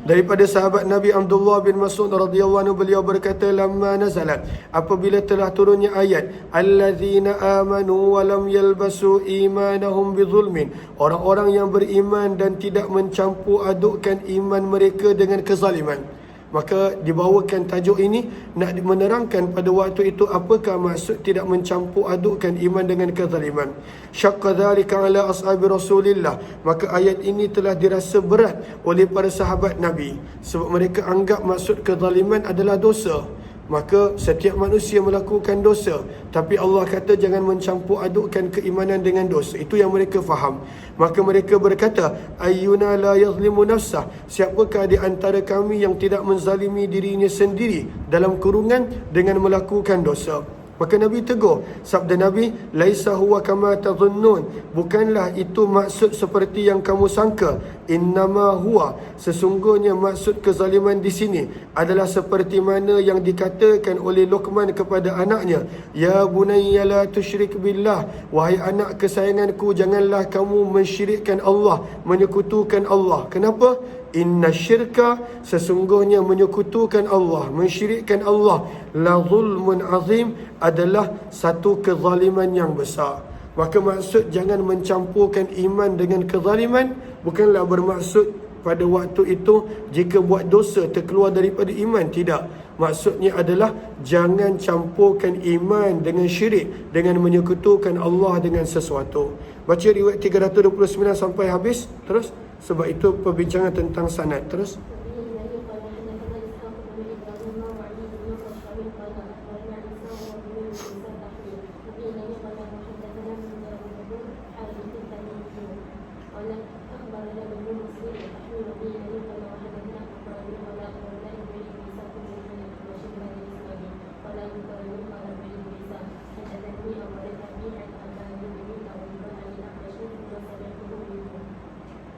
S1: Daripada sahabat Nabi Abdullah bin Mas'ud radhiyallahu anhu, beliau berkata, lamma nazalat, apabila telah turunnya ayat allazina amanu wa lam yalbasu imanahum bizulmin, orang-orang yang beriman dan tidak mencampur adukkan iman mereka dengan kezaliman. Maka dibawakan tajuk ini nak menerangkan pada waktu itu apakah maksud tidak mencampur adukkan iman dengan kezaliman. Syaqqa dzalika ala ashabi Rasulillah, maka ayat ini telah dirasa berat oleh para sahabat Nabi, sebab mereka anggap maksud kezaliman adalah dosa. Maka setiap manusia melakukan dosa, tapi Allah kata jangan mencampur adukkan keimanan dengan dosa. Itu yang mereka faham. Maka mereka berkata, ayyuna la yazlimu nafsah, siapakah di antara kami yang tidak menzalimi dirinya sendiri dalam kurungan dengan melakukan dosa. Maka Nabi tegur, sabda Nabi, laisa huwa kama tadhunnun, bukanlah itu maksud seperti yang kamu sangka. Innama huwa, sesungguhnya maksud kezaliman di sini adalah seperti mana yang dikatakan oleh Luqman kepada anaknya, ya bunayya la tusyrik billah, wahai anak kesayanganku, janganlah kamu mensyirikkan Allah, menyekutukan Allah. Kenapa? Inna syirka, sesungguhnya menyekutukan Allah, mensyirikkan Allah, la zulmun azim, adalah satu kezaliman yang besar. Maka maksud jangan mencampurkan iman dengan kezaliman bukanlah bermaksud pada waktu itu jika buat dosa terkeluar daripada iman. Tidak. Maksudnya adalah jangan campurkan iman dengan syirik, dengan menyekutukan Allah dengan sesuatu. Baca riwayat 329 sampai habis terus. Sebab itu perbincangan tentang sanad. Terus.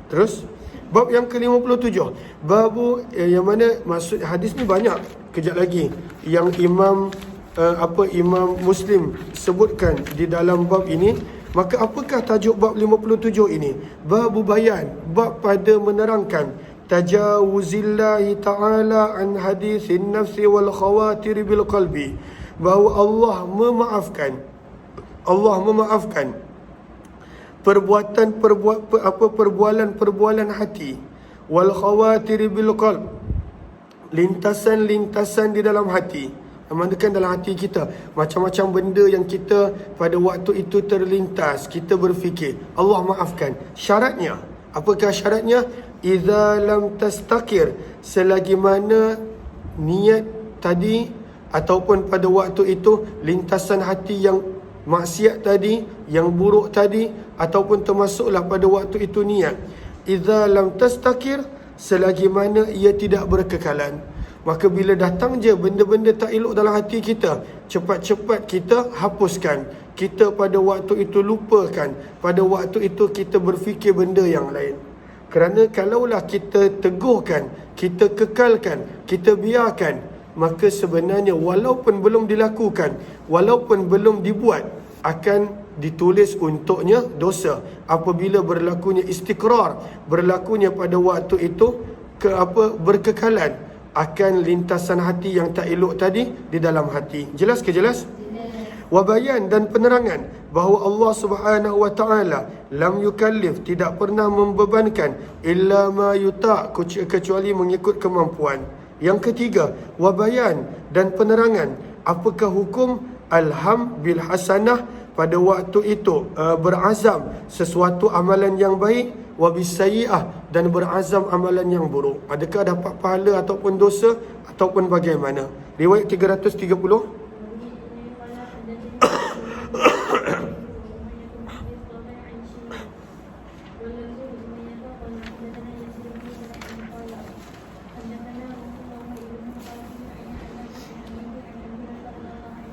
S1: Terus bab yang ke-57, babu yang mana maksud hadis ni banyak. Kejap lagi yang Imam Imam Muslim sebutkan di dalam bab ini. Maka apakah tajuk bab 57 ini? Babu bayan, bab pada menerangkan tajawuzillahi ta'ala an hadithin nafsi wal khawatir bil qalbi, bahawa Allah memaafkan perbualan hati, wal khawatir bil qalb, lintasan-lintasan di dalam hati. Amankan dalam hati kita macam-macam benda yang kita pada waktu itu terlintas, kita berfikir, Allah maafkan. Syaratnya, apakah syaratnya? Idza lam tastakir, selagi mana niat tadi ataupun pada waktu itu lintasan hati yang maksiat tadi, yang buruk tadi, ataupun termasuklah pada waktu itu niat, idza lam tastakir, selagi mana ia tidak berkekalan. Maka bila datang je benda-benda tak elok dalam hati kita, cepat-cepat kita hapuskan. Kita pada waktu itu lupakan. Pada waktu itu kita berfikir benda yang lain. Kerana kalaulah kita teguhkan, kita kekalkan, kita biarkan, maka sebenarnya walaupun belum dilakukan, walaupun belum dibuat, akan ditulis untuknya dosa. Apabila berlakunya istikrar, berlakunya pada waktu itu berkekalan akan lintasan hati yang tak elok tadi di dalam hati. Jelas ke jelas? Wabayan dan penerangan bahawa Allah Subhanahu wa taala lam yukallif, tidak pernah membebankan, illa ma yuta, kecuali mengikut kemampuan. Yang ketiga, wabayan dan penerangan apakah hukum alham bil hasanah pada waktu itu, berazam sesuatu amalan yang baik, wabisayyi'ah, dan berazam amalan yang buruk. Adakah dapat pahala ataupun dosa ataupun bagaimana? Riwayat 330.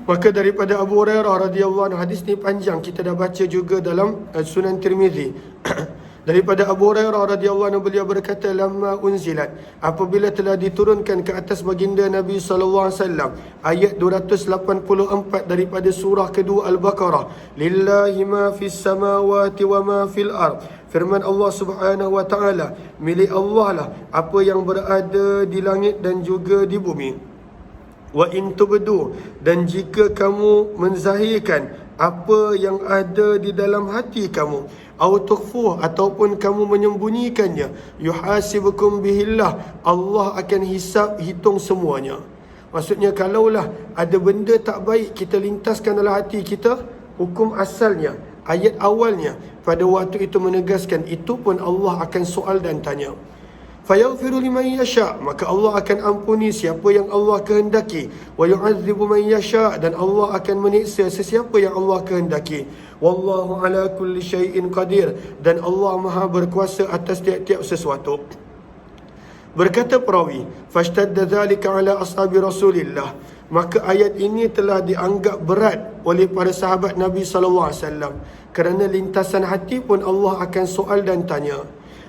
S1: Maka daripada Abu Hurairah radhiyallahu anhu, hadis ni panjang, kita dah baca juga dalam Sunan Tirmizi. Daripada Abu Hurairah radhiyallahu anhu, beliau berkata, lamma unzilat, apabila telah diturunkan ke atas baginda Nabi sallallahu alaihi wasallam ayat 284 daripada surah kedua Al-Baqarah, lillahi ma fis samawati wa ma fil ard, firman Allah Subhanahu wa taala, milik Allah lah apa yang berada di langit dan juga di bumi. Wa in tubdu, dan jika kamu menzahirkan apa yang ada di dalam hati kamu, au tukhfuh, ataupun kamu menyembunyikannya, yuhasibukum bihillah, Allah akan hitung semuanya. Maksudnya kalaulah ada benda tak baik kita lintaskan dalam hati kita, hukum asalnya, ayat awalnya pada waktu itu menegaskan itu pun Allah akan soal dan tanya. Fayaghfiru liman yasha, maka Allah akan ampuni siapa yang Allah kehendaki, wa yu'adzibu man yasha, dan Allah akan menyiksa sesiapa yang Allah kehendaki. Wallahu ala kulli syai'in qadir, dan Allah Maha berkuasa atas tiap-tiap sesuatu. Berkata perawi, fashtadda dzalika ala ashabi Rasulillah, maka ayat ini telah dianggap berat oleh para sahabat Nabi sallallahu alaihi wasallam, kerana lintasan hati pun Allah akan soal dan tanya.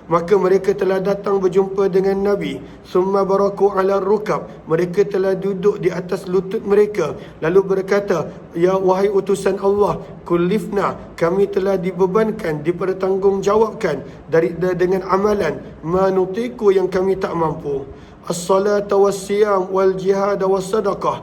S1: Maka mereka telah datang berjumpa dengan Nabi, summa baraku ala rukab, mereka telah duduk di atas lutut mereka, lalu berkata, ya wahai utusan Allah, kullifna, kami telah dibebankan, dipertanggungjawabkan dengan amalan manutiku yang kami tak mampu, as-salata was-siyam wal jihad was-sadaqah,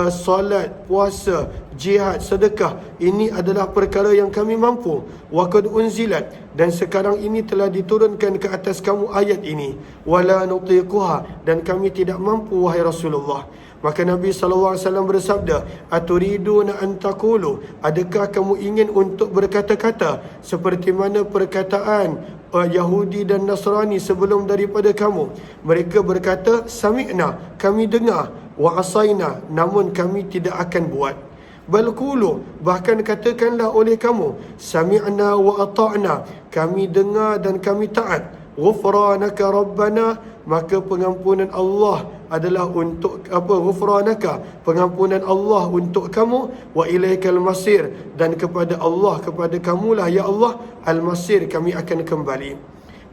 S1: solat, puasa, jihad, sedekah, ini adalah perkara yang kami mampu. Wa qad unzilat, dan sekarang ini telah diturunkan ke atas kamu ayat ini, wala nutiquha, dan kami tidak mampu wahai Rasulullah. Maka Nabi SAW bersabda, aturiduna an taqulu, adakah kamu ingin untuk berkata-kata seperti mana perkataan Yahudi dan Nasrani sebelum daripada kamu? Mereka berkata, sami'na, kami dengar, wa asaina, namun kami tidak akan buat. Bal qulu, bahkan katakanlah oleh kamu, sami'na wa ata'na, kami dengar dan kami taat. Ghufranaka rabbana, maka pengampunan Allah adalah untuk ghufranaka, pengampunan Allah untuk kamu, wa ilaikal masir, dan kepada Allah, kepada kamulah ya Allah al-masir, kami akan kembali.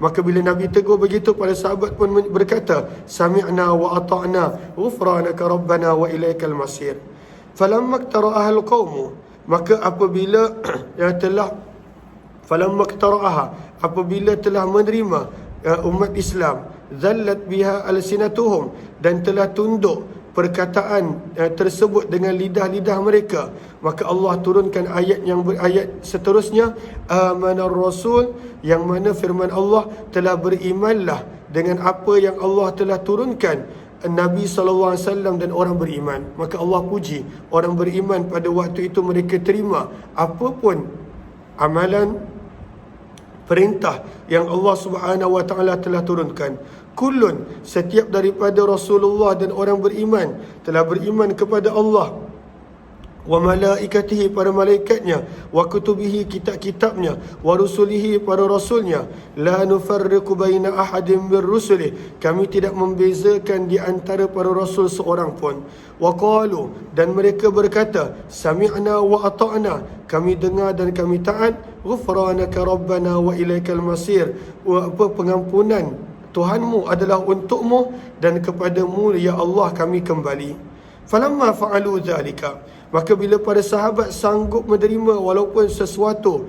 S1: Maka bila Nabi tegur begitu, para sahabat pun berkata, sami'na wa ata'na ghufranaka rabbana wa ilaikal masir. Falamma iqtara'aha al-qawm, maka apabila apabila telah menerima umat Islam, zallat biha alsinatuhum, dan telah tunduk perkataan tersebut dengan lidah-lidah mereka, maka Allah turunkan ayat seterusnya, amanar rasul, yang mana firman Allah, telah berimanlah dengan apa yang Allah telah turunkan Nabi SAW dan orang beriman. Maka Allah puji orang beriman, pada waktu itu mereka terima apapun amalan, perintah yang Allah Subhanahu wa taala telah turunkan. Kullun, setiap daripada Rasulullah dan orang beriman telah beriman kepada Allah, wa malaikatihi, para malaikatnya, wa kutubihi, kitab-kitabnya, wa rusulihi, para rasulnya, la nufarriqu baina ahadin min rusulih, kami tidak membezakan di antara para rasul seorang pun. Wa qalu, dan mereka berkata, sami'na wa ata'na, kami dengar dan kami taat, ghufranaka rabbana wa ilaikal masir, pengampunan Tuhanmu adalah untukmu dan kepadamu ya Allah kami kembali. Falamma fa'alu dhalika, maka bila para sahabat sanggup menerima walaupun sesuatu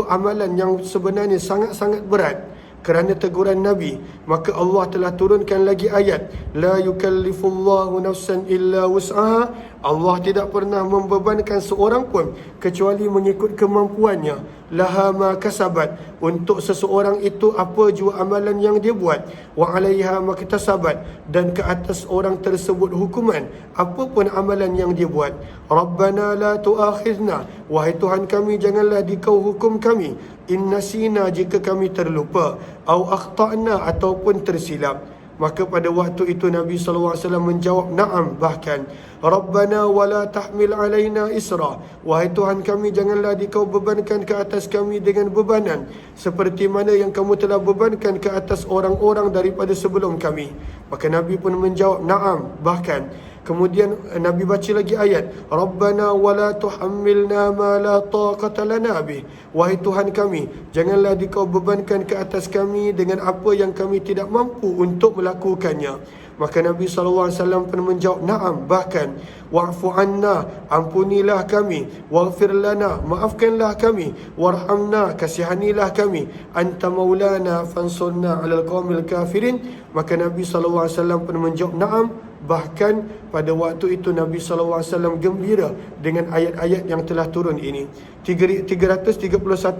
S1: amalan yang sebenarnya sangat-sangat berat kerana teguran Nabi, maka Allah telah turunkan lagi ayat, la yukallifullahu nafsan illa wus'aha, Allah tidak pernah membebankan seorang pun kecuali mengikut kemampuannya. Laha ma kasabat, untuk seseorang itu apa jua amalan yang dia buat. Wa 'alaiha ma iktasabat, dan ke atas orang tersebut hukuman apa pun amalan yang dia buat. Rabbana la tu'akhidna, wahai Tuhan kami janganlah dikau hukum kami, in nasina, jika kami terlupa, au akhtana, ataupun tersilap. Maka pada waktu itu Nabi SAW menjawab, na'am, bahkan, Rabbana wala tahmil alaina isra, wahai Tuhan kami janganlah dikau bebankan ke atas kami dengan bebanan seperti mana yang kamu telah bebankan ke atas orang-orang daripada sebelum kami. Maka Nabi pun menjawab, na'am, bahkan. Kemudian Nabi baca lagi ayat, Rabbana wala tuhammilna ma la taqata lana bih, wahai Tuhan kami janganlah dikau bebankan ke atas kami dengan apa yang kami tidak mampu untuk melakukannya. Maka Nabi SAW pun menjawab, na'am, bahkan, wa'fu anna, ampunilah kami, waghfir lana, maafkanlah kami, warhamna, kasihanilah kami, anta maulana fansurna alal qawmil kafirin. Maka Nabi SAW pun menjawab, na'am, bahkan pada waktu itu Nabi SAW gembira dengan ayat-ayat yang telah turun ini. 331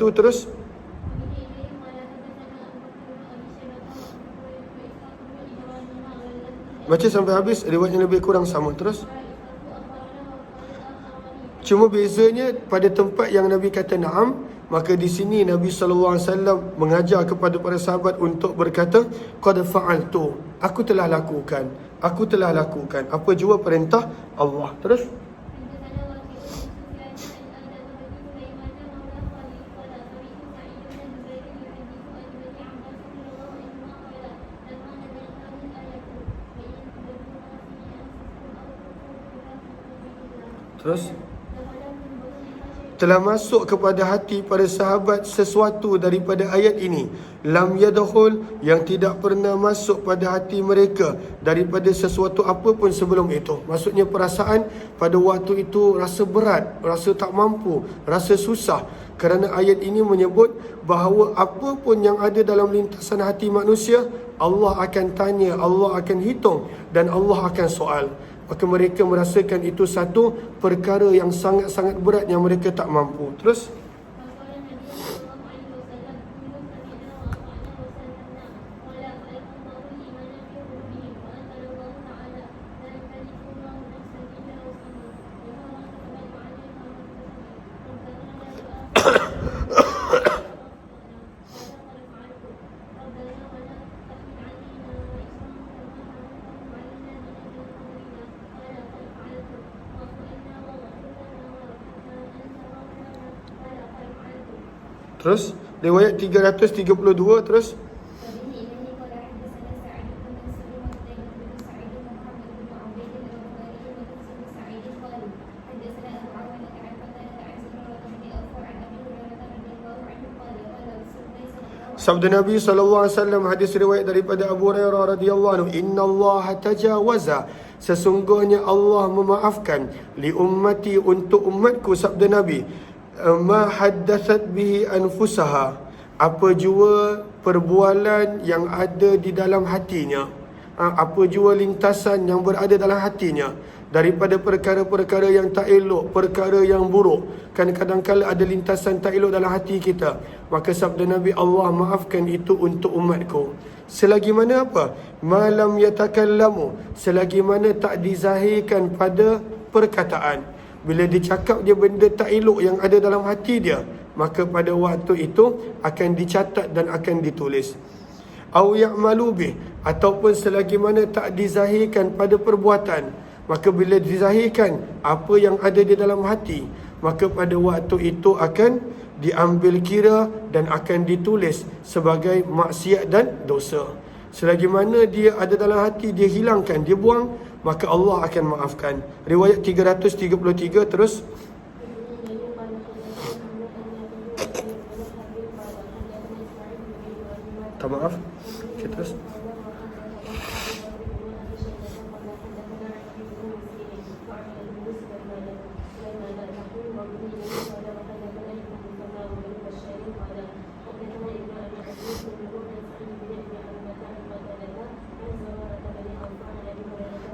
S1: terus. Baca sampai habis, riwayatnya lebih kurang sama. Terus. Cuma bezanya pada tempat yang Nabi kata na'am, maka di sini Nabi SAW mengajar kepada para sahabat untuk berkata, qad fa'altu, aku telah lakukan. Aku telah lakukan. Apa jua perintah Allah. Terus. Terus. Telah masuk kepada hati para sahabat sesuatu daripada ayat ini, lam yadkhul, yang tidak pernah masuk pada hati mereka daripada sesuatu apa pun sebelum itu. Maksudnya perasaan pada waktu itu rasa berat, rasa tak mampu, rasa susah, kerana ayat ini menyebut bahawa apa pun yang ada dalam lintasan hati manusia, Allah akan tanya, Allah akan hitung, dan Allah akan soal. Maka mereka merasakan itu satu perkara yang sangat-sangat berat yang mereka tak mampu. Terus. Terus riwayat 332 terus. Sabda Nabi SAW, hadis riwayat daripada Abu Hurairah radhiyallahu anhu, innallaha tajawaza, sesungguhnya Allah memaafkan, li ummati, untuk umatku, sabda Nabi, ma haddathat bihi anfusaha, apa jua perbualan yang ada di dalam hatinya, apa jua lintasan yang berada dalam hatinya, daripada perkara-perkara yang tak elok, perkara yang buruk. Kan kadang-kadang ada lintasan tak elok dalam hati kita, maka sabda Nabi, Allah maafkan itu untuk umatku. Selagi mana apa? Malam yatakallamu, selagi mana tak dizahirkan pada perkataan. Bila dia cakap dia benda tak elok yang ada dalam hati dia, maka pada waktu itu akan dicatat dan akan ditulis. Au ya'malu bih, ataupun selagi mana tak dizahirkan pada perbuatan, maka bila dizahirkan apa yang ada di dalam hati, maka pada waktu itu akan diambil kira dan akan ditulis sebagai maksiat dan dosa. Selagi mana dia ada dalam hati, dia hilangkan, dia buang, maka Allah akan maafkan. Riwayat 333 terus. Tak maaf. Okay, terus.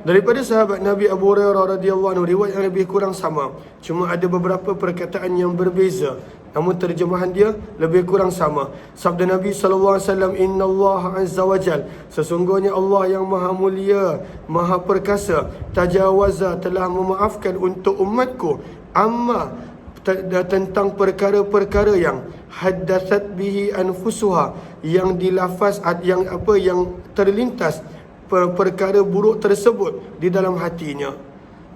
S1: Daripada sahabat Nabi Abu Hurairah radhiyallahu anhu, riwayat yang lebih kurang sama, cuma ada beberapa perkataan yang berbeza, namun terjemahan dia lebih kurang sama. Sabda Nabi SAW, Inna Allah Azza wa Jal, sesungguhnya Allah yang maha mulia, maha perkasa, tajawaza, telah memaafkan untuk umatku amma, tentang perkara-perkara yang haddathat bihi anfusuha, yang dilafaz, yang terlintas perkara buruk tersebut di dalam hatinya,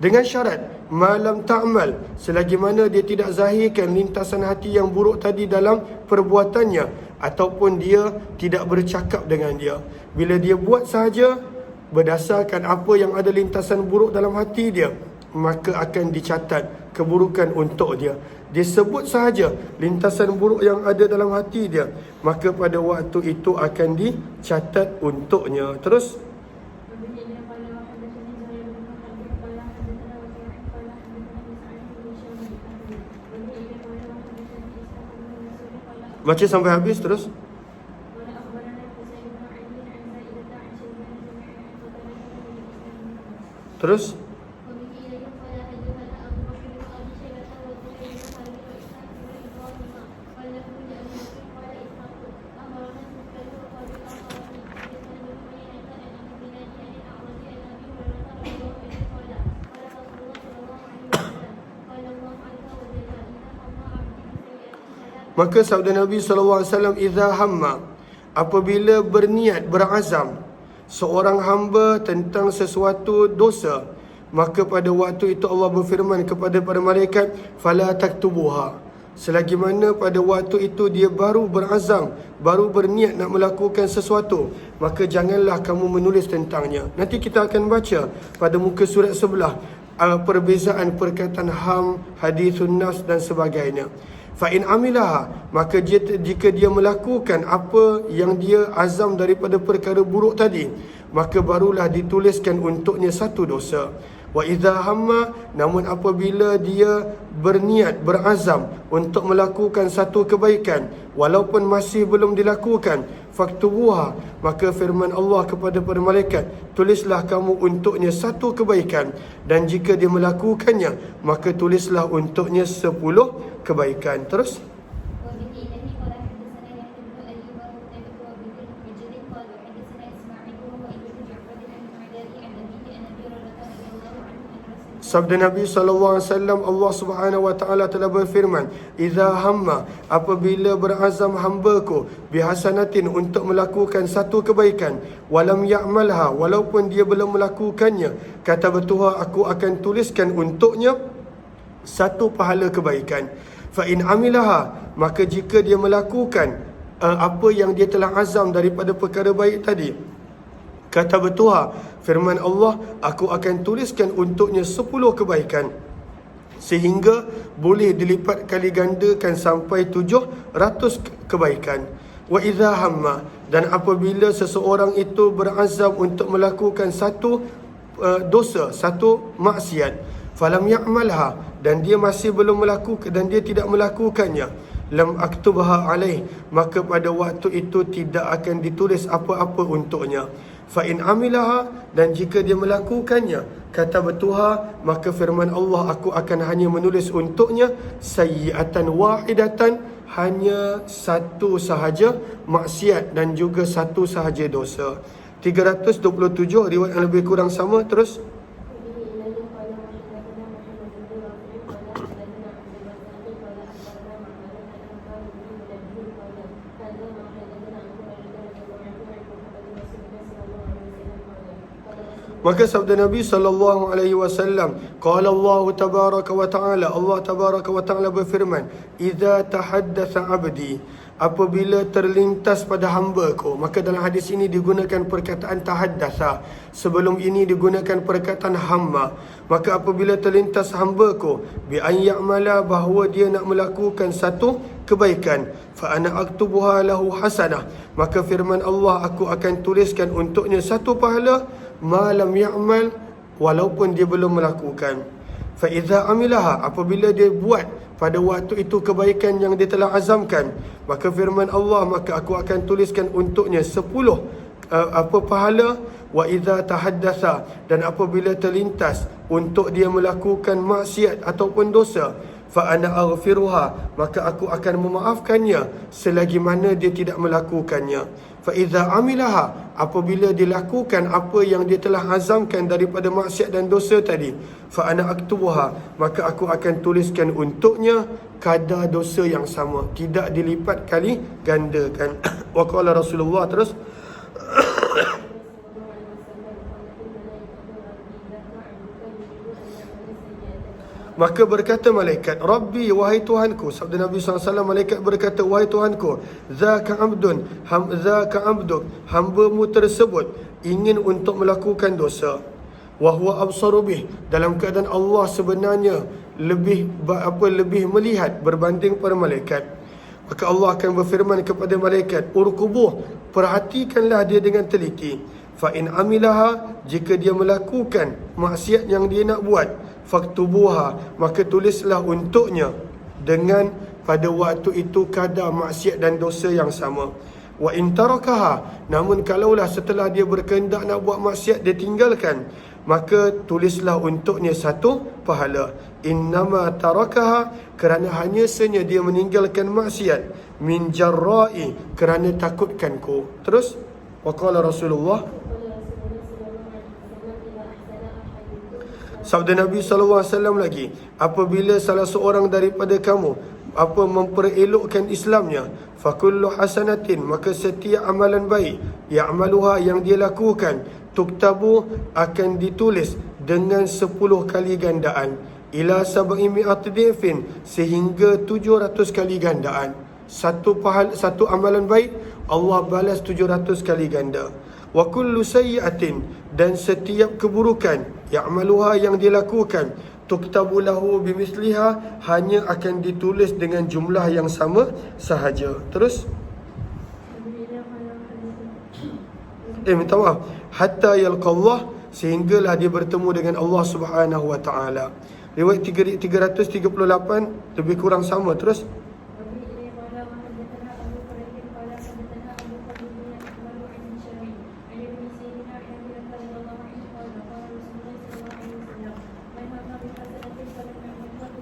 S1: dengan syarat malam ta'mal, selagi mana dia tidak zahirkan lintasan hati yang buruk tadi dalam perbuatannya, ataupun dia tidak bercakap dengan dia. Bila dia buat sahaja berdasarkan apa yang ada lintasan buruk dalam hati dia, maka akan dicatat keburukan untuk dia. Dia sebut sahaja lintasan buruk yang ada dalam hati dia, maka pada waktu itu akan dicatat untuknya. Terus baca sampai habis terus. Terus maka sabda Nabi SAW, Iza hamma, apabila berniat, berazam seorang hamba tentang sesuatu dosa, maka pada waktu itu Allah berfirman kepada para malaikat, Fala taktubuha, selagi mana pada waktu itu dia baru berazam, baru berniat nak melakukan sesuatu, maka janganlah kamu menulis tentangnya. Nanti kita akan baca pada muka surat sebelah perbezaan perkataan ham, hadithun nafs dan sebagainya. Fa'in amilaha, maka jika dia melakukan apa yang dia azam daripada perkara buruk tadi, maka barulah dituliskan untuknya satu dosa. Wa idza hamma, namun apabila dia berniat, berazam untuk melakukan satu kebaikan, walaupun masih belum dilakukan, faktubuha, maka firman Allah kepada para malaikat, tulislah kamu untuknya satu kebaikan, dan jika dia melakukannya, maka tulislah untuknya 10 kebaikan. Terus sabda Nabi SAW, Allah Subhanahu wa Ta'ala telah berfirman, Iza hamma, apabila berazam hamba-Ku bihasanatin, untuk melakukan satu kebaikan, walam ya'malha, walaupun dia belum melakukannya, kata bertuah, aku akan tuliskan untuknya satu pahala kebaikan. Fa'in amilaha, maka jika dia melakukan apa yang dia telah azam daripada perkara baik tadi, kata bertuah, firman Allah, aku akan tuliskan untuknya 10 kebaikan, sehingga boleh dilipat kali gandakan sampai 700 kebaikan. Wa idza hamma, dan apabila seseorang itu berazam untuk melakukan satu dosa, satu maksiat, falam ya'malha, dan dia masih belum melakukan, dan dia tidak melakukannya, lam aktubha alaih, maka pada waktu itu tidak akan ditulis apa-apa untuknya. Fa'in amilaha, dan jika dia melakukannya, kata bertuah, maka firman Allah, aku akan hanya menulis untuknya sayyi'atan wahidatan, hanya satu sahaja maksiat dan juga satu sahaja dosa. 327 riwayat yang lebih kurang sama. Terus Maka sabda Nabi sallallahu alaihi wasallam, qala Allah tabaraka wa taala, Allah tabaraka wa taala berfirman, idza tahaddatsa 'abdi, apabila terlintas pada hamba-Ku. Maka dalam hadis ini digunakan perkataan tahaddatsa. Sebelum ini digunakan perkataan hamma. Maka apabila terlintas hamba-Ku bi an ya'mala, bahawa dia nak melakukan satu kebaikan, fa ana aktubuha lahu hasanah, maka firman Allah, aku akan tuliskan untuknya satu pahala, ma lam ya'mal, walaupun dia belum melakukan. Fa idza amilaha, apabila dia buat pada waktu itu kebaikan yang dia telah azamkan, maka firman Allah, maka aku akan tuliskan untuknya 10 pahala. Wa idza tahaddatsa, dan apabila terlintas untuk dia melakukan maksiat ataupun dosa, fa ana aghfiruha, maka aku akan memaafkannya selagi mana dia tidak melakukannya. Fa idza amilaha, apabila dilakukan apa yang dia telah azamkan daripada maksiat dan dosa tadi, fa ana aktubuha, maka aku akan tuliskan untuknya kadar dosa yang sama, tidak dilipat kali gandakan. Wa qala Rasulullah, terus maka berkata malaikat, Rabbi, wahai Tuhanku. Sabda Nabi SAW, malaikat berkata, wahai Tuhanku, zaka abduk, hamba-Mu tersebut ingin untuk melakukan dosa. Wahuwa absaru bih, dalam keadaan Allah sebenarnya lebih melihat berbanding para malaikat. Maka Allah akan berfirman kepada malaikat, urkubuh, perhatikanlah dia dengan teliti. Fa in amilaha, jika dia melakukan maksiat yang dia nak buat, faktubuha, maka tulislah untuknya dengan pada waktu itu kadar maksiat dan dosa yang sama. Wa in tarakaha, namun kalaulah setelah dia berkehendak nak buat maksiat dia tinggalkan, maka tulislah untuknya satu pahala. Innama tarakaha, kerana hanya saja dia meninggalkan maksiat, min jarra'i, kerana takutkanku. Terus waqala Rasulullah, sabda Nabi SAW lagi, apabila salah seorang daripada kamu memperelokkan Islamnya, fakullu hasanatin, maka setiap amalan baik, ya'maluha, yang dia lakukan, tuktabu, akan ditulis dengan 10 kali gandaan, ila 700 dhifin, sehingga 700 kali gandaan. Satu amalan baik Allah balas 700 kali ganda. Wa kullu sayyi'atin, dan setiap keburukan, ya'maluha, yang dilakukan, tuktabu lahu bimisliha, hanya akan ditulis dengan jumlah yang sama sahaja. Terus minta maaf, hatta yalqallah, sehinggalah dia bertemu dengan Allah Subhanahu wa taala. Riwayat 338 lebih kurang sama. Terus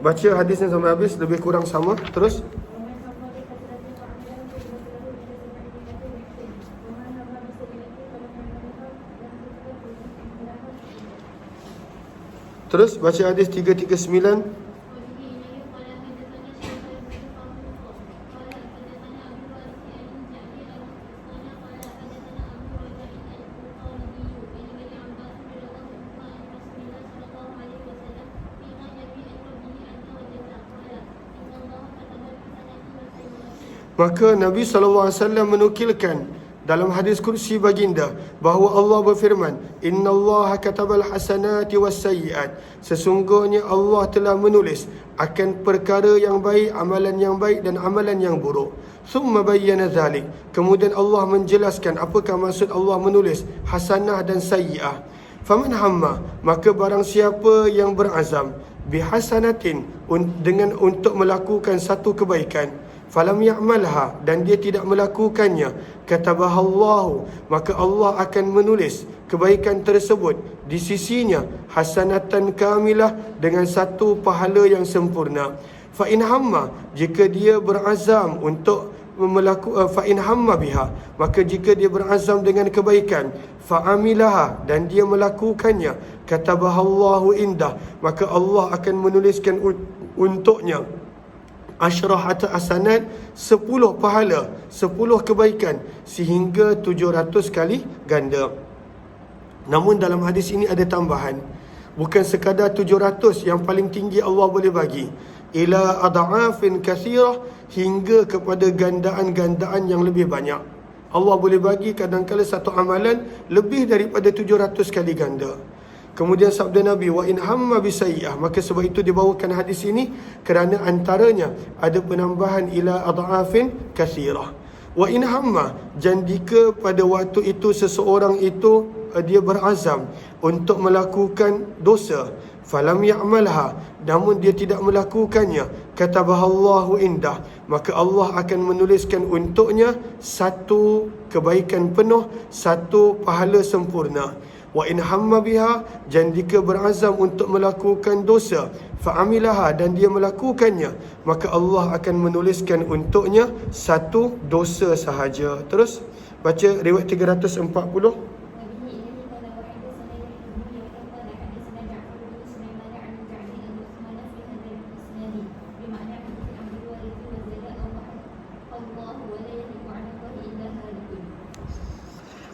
S1: baca hadisnya sampai habis, lebih kurang sama. Terus baca hadis 339. Maka Nabi SAW menukilkan dalam hadis kursi baginda bahawa Allah berfirman, Inna Allah katabal hasanati was sayyiat, sesungguhnya Allah telah menulis akan perkara yang baik, amalan yang baik dan amalan yang buruk. Thumma bayyana dhalik, kemudian Allah menjelaskan apakah maksud Allah menulis hasanah dan sayyi'ah. Faman hamma, maka barang siapa yang berazam bihasanatin, dengan untuk melakukan satu kebaikan, falam ya'malha, dan dia tidak melakukannya, katabahallahu, maka Allah akan menulis kebaikan tersebut di sisinya hasanatan kamilah, dengan satu pahala yang sempurna. Fa in hamma, jika dia berazam untuk fa in hamma biha, maka jika dia berazam dengan kebaikan, fa amilaha, dan dia melakukannya, katabahallahu indah, maka Allah akan menuliskan untuknya asyrah hasanat, 10 pahala, 10 kebaikan, sehingga 700 kali ganda. Namun dalam hadis ini ada tambahan. Bukan sekadar 700 yang paling tinggi Allah boleh bagi. Ila ad'afin kathirah, hingga kepada gandaan-gandaan yang lebih banyak. Allah boleh bagi kadang-kala satu amalan lebih daripada 700 kali ganda. Kemudian sabda Nabi, wa in hamma bisayyah, maka sebab itu dibawakan hadis ini kerana antaranya ada penambahan ila ad'afin kathirah. Wa in hamma, dan jika pada waktu itu seseorang itu dia berazam untuk melakukan dosa, falam ya'malha, namun dia tidak melakukannya, katabahallahu indah, maka Allah akan menuliskan untuknya satu kebaikan penuh, satu pahala sempurna. Wa in hamma biha, dan jika berazam untuk melakukan dosa, fa'amilaha, dan dia melakukannya, maka Allah akan menuliskan untuknya satu dosa sahaja. Terus baca riwayat 340.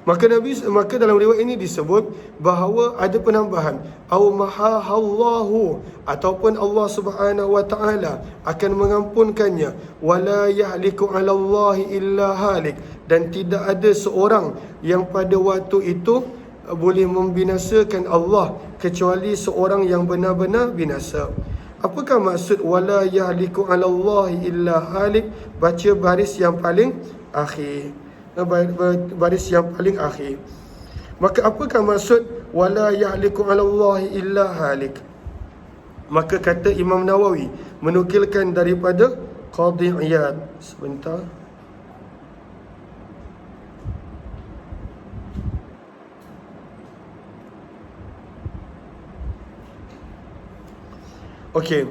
S1: Maka dalam riwayat ini disebut bahawa ada penambahan au mahahallahu, ataupun Allah Subhanahu wa taala akan mengampunkannya, wala yahliku 'alallahi illa halik, dan tidak ada seorang yang pada waktu itu boleh membinasakan Allah kecuali seorang yang benar-benar binasa. Apakah maksud wala yahliku 'alallahi illa halik? Baca baris yang paling akhir. Baris yang paling akhir. Maka apakah maksud wala yahliku 'alallahi illa halik? Maka kata Imam Nawawi menukilkan daripada Qadhi Iyad. Sebentar. Okey.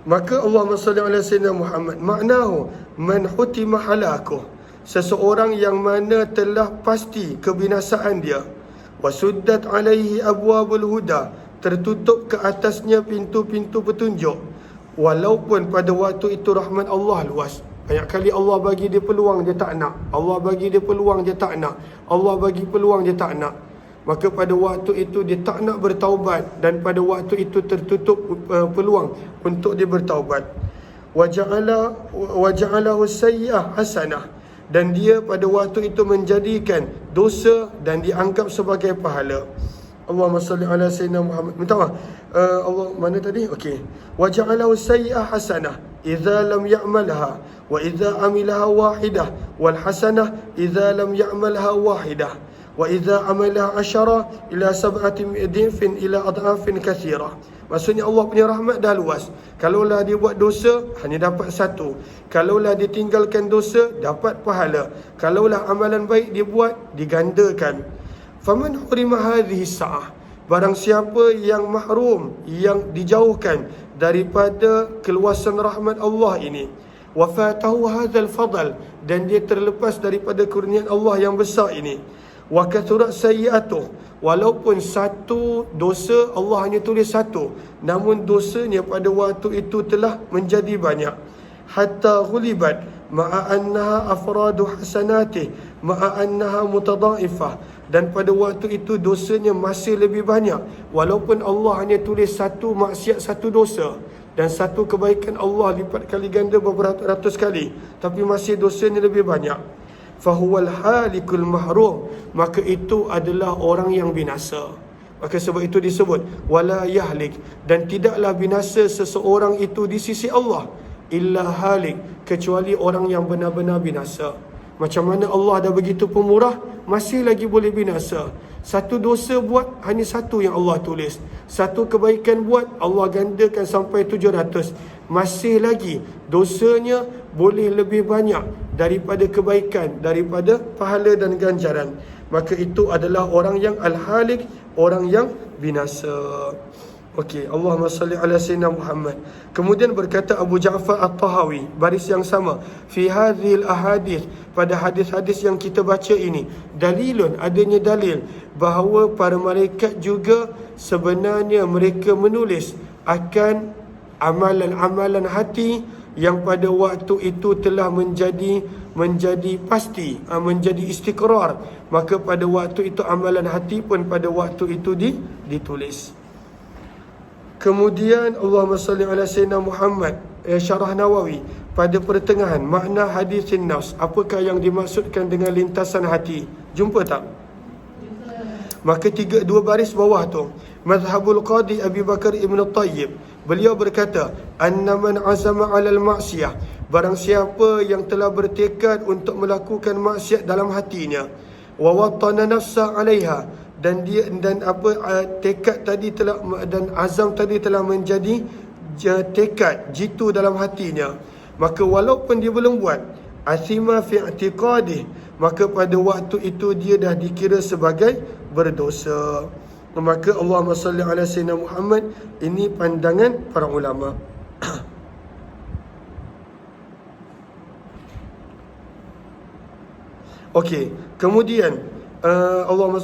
S1: Maka Allahumma salli ala sayyidina Muhammad, maknahu man hutima halakuh, seseorang yang mana telah pasti kebinasaan dia, wasuddat alaihi abwabul huda, tertutup ke atasnya pintu-pintu petunjuk, walaupun pada waktu itu rahmat Allah luas. Banyak kali Allah bagi dia peluang, dia tak nak. Allah bagi dia peluang, dia tak nak. Allah bagi peluang, dia tak nak. Maka pada waktu itu dia tak nak bertaubat, dan pada waktu itu tertutup peluang untuk dia bertaubat. Waja'alahu sayyi'ah hasanah, dan dia pada waktu itu menjadikan dosa dan dianggap sebagai pahala. Allahumma salli ala sayyidina Muhammad. Minta maaf. Allah mana tadi? Okey. Waja'alahu sayyi'ah hasanah idza lam ya'malha, wa idza amilaha wahidah, wal hasanah idza lam ya'malha wahidah, wa idza amalaha 10 ila 7 dhifin ila adhafin kathira. Maksudnya Allah punya rahmat dah luas. Kalaulah dia buat dosa, hanya dapat satu. Kalaulah dia tinggalkan dosa, dapat pahala. Kalaulah amalan baik dia buat, digandakan. Faman hurima hadhihi sa'ah, barang siapa yang mahrum, yang dijauhkan daripada keluasan rahmat Allah ini, wa fatahu hadzal fadl, dan dia terlepas daripada kurniaan Allah yang besar ini, wa kathurat sayyi'atuh, walaupun satu dosa Allah hanya tulis satu, namun dosanya pada waktu itu telah menjadi banyak. Hatta ghulibat ma'a annaha afradu hasanatih ma'a annaha mutadhaifah, dan pada waktu itu dosanya masih lebih banyak, walaupun Allah hanya tulis satu maksiat, satu dosa, dan satu kebaikan Allah lipat kali ganda beberapa ratus kali, tapi masih dosanya lebih banyak. Fahuwal halikul mahrum, maka itu adalah orang yang binasa. Maka sebab itu disebut wala yahlik, dan tidaklah binasa seseorang itu di sisi Allah illa halik, kecuali orang yang benar-benar binasa. Macam mana Allah dah begitu pemurah, masih lagi boleh binasa. Satu dosa buat, hanya satu yang Allah tulis. Satu kebaikan buat, Allah gandakan sampai 700. Masih lagi dosanya boleh lebih banyak daripada kebaikan, daripada pahala dan ganjaran. Maka itu adalah orang yang al-halik, orang yang binasa. Okey, Allahumma salli ala sayyidina Muhammad. Kemudian berkata Abu Ja'far At-Tahawi, baris yang sama, fi hadhil ahadith, pada hadis-hadis yang kita baca ini, dalilun, adanya dalil bahawa para malaikat juga sebenarnya mereka menulis akan amalan-amalan hati yang pada waktu itu telah menjadi menjadi pasti, menjadi istiqrar, maka pada waktu itu amalan hati pun pada waktu itu ditulis. Kemudian Allahumma salli ala Sayyidina Muhammad, Syarah Nawawi pada pertengahan, makna hadisin nafs, apakah yang dimaksudkan dengan lintasan hati? Jumpa tak? Maka dua baris bawah tu, Mazhabul Qadi Abi Bakar Ibn Tayyib, beliau berkata, anna man azama 'alal ma'siyah, barang siapa yang telah bertekad untuk melakukan maksiat dalam hatinya, wa wattana nafsa 'alaiha, dan tekad tadi telah, dan azam tadi telah menjadi tekad jitu dalam hatinya, maka walaupun dia belum buat, asima fi i'tiqadih, maka pada waktu itu dia dah dikira sebagai berdosa. Maka Allahumma salli ala Sayyidina Muhammad, ini pandangan para ulama. Okey, kemudian Allahumma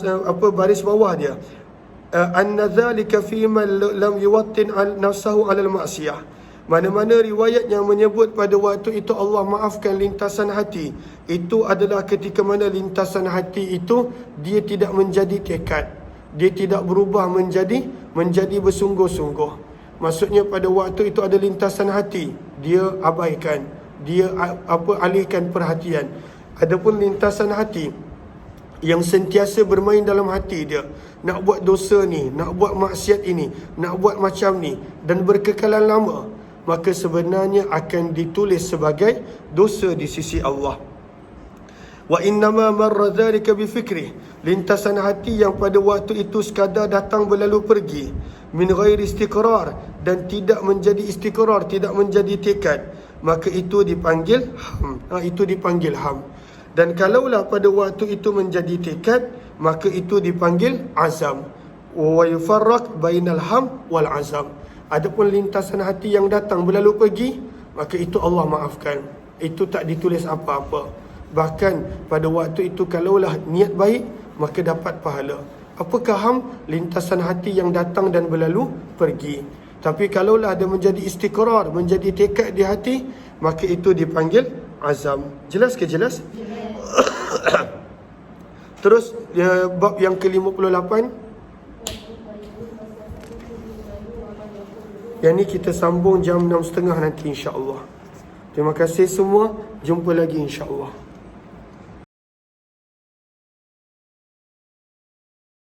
S1: baris bawah dia, anna dhalika fi man lam yuwattin nafsahu ala al-ma'siyah, mana-mana riwayat yang menyebut pada waktu itu Allah maafkan lintasan hati, itu adalah ketika mana lintasan hati itu dia tidak menjadi tekad, dia tidak berubah menjadi bersungguh-sungguh. Maksudnya pada waktu itu ada lintasan hati, dia abaikan, dia alihkan perhatian. Adapun lintasan hati yang sentiasa bermain dalam hati dia, nak buat dosa ni, nak buat maksiat ini, nak buat macam ni, dan berkekalan lama, maka sebenarnya akan ditulis sebagai dosa di sisi Allah. Wa innama marra dhalika bi fikri, lintasan hati yang pada waktu itu sekadar datang berlalu pergi, min ghairi istiqrar, dan tidak menjadi istiqrar, tidak menjadi tekad, maka itu dipanggil ham. Itu dipanggil ham. Dan kalaulah pada waktu itu menjadi tekad, maka itu dipanggil azam. Wa yufarraq bainal ham wal azam. Adapun lintasan hati yang datang berlalu pergi, maka itu Allah maafkan, itu tak ditulis apa-apa. Bahkan pada waktu itu kalaulah niat baik, maka dapat pahala. Apakah ham? Lintasan hati yang datang dan berlalu pergi. Tapi kalaulah ada menjadi istiqrar, menjadi tekad di hati, maka itu dipanggil azam. Jelas ke jelas? Terus bab yang ke-58, yang ni kita sambung jam 6.30 nanti insya-Allah. Terima kasih semua, jumpa lagi insya-Allah.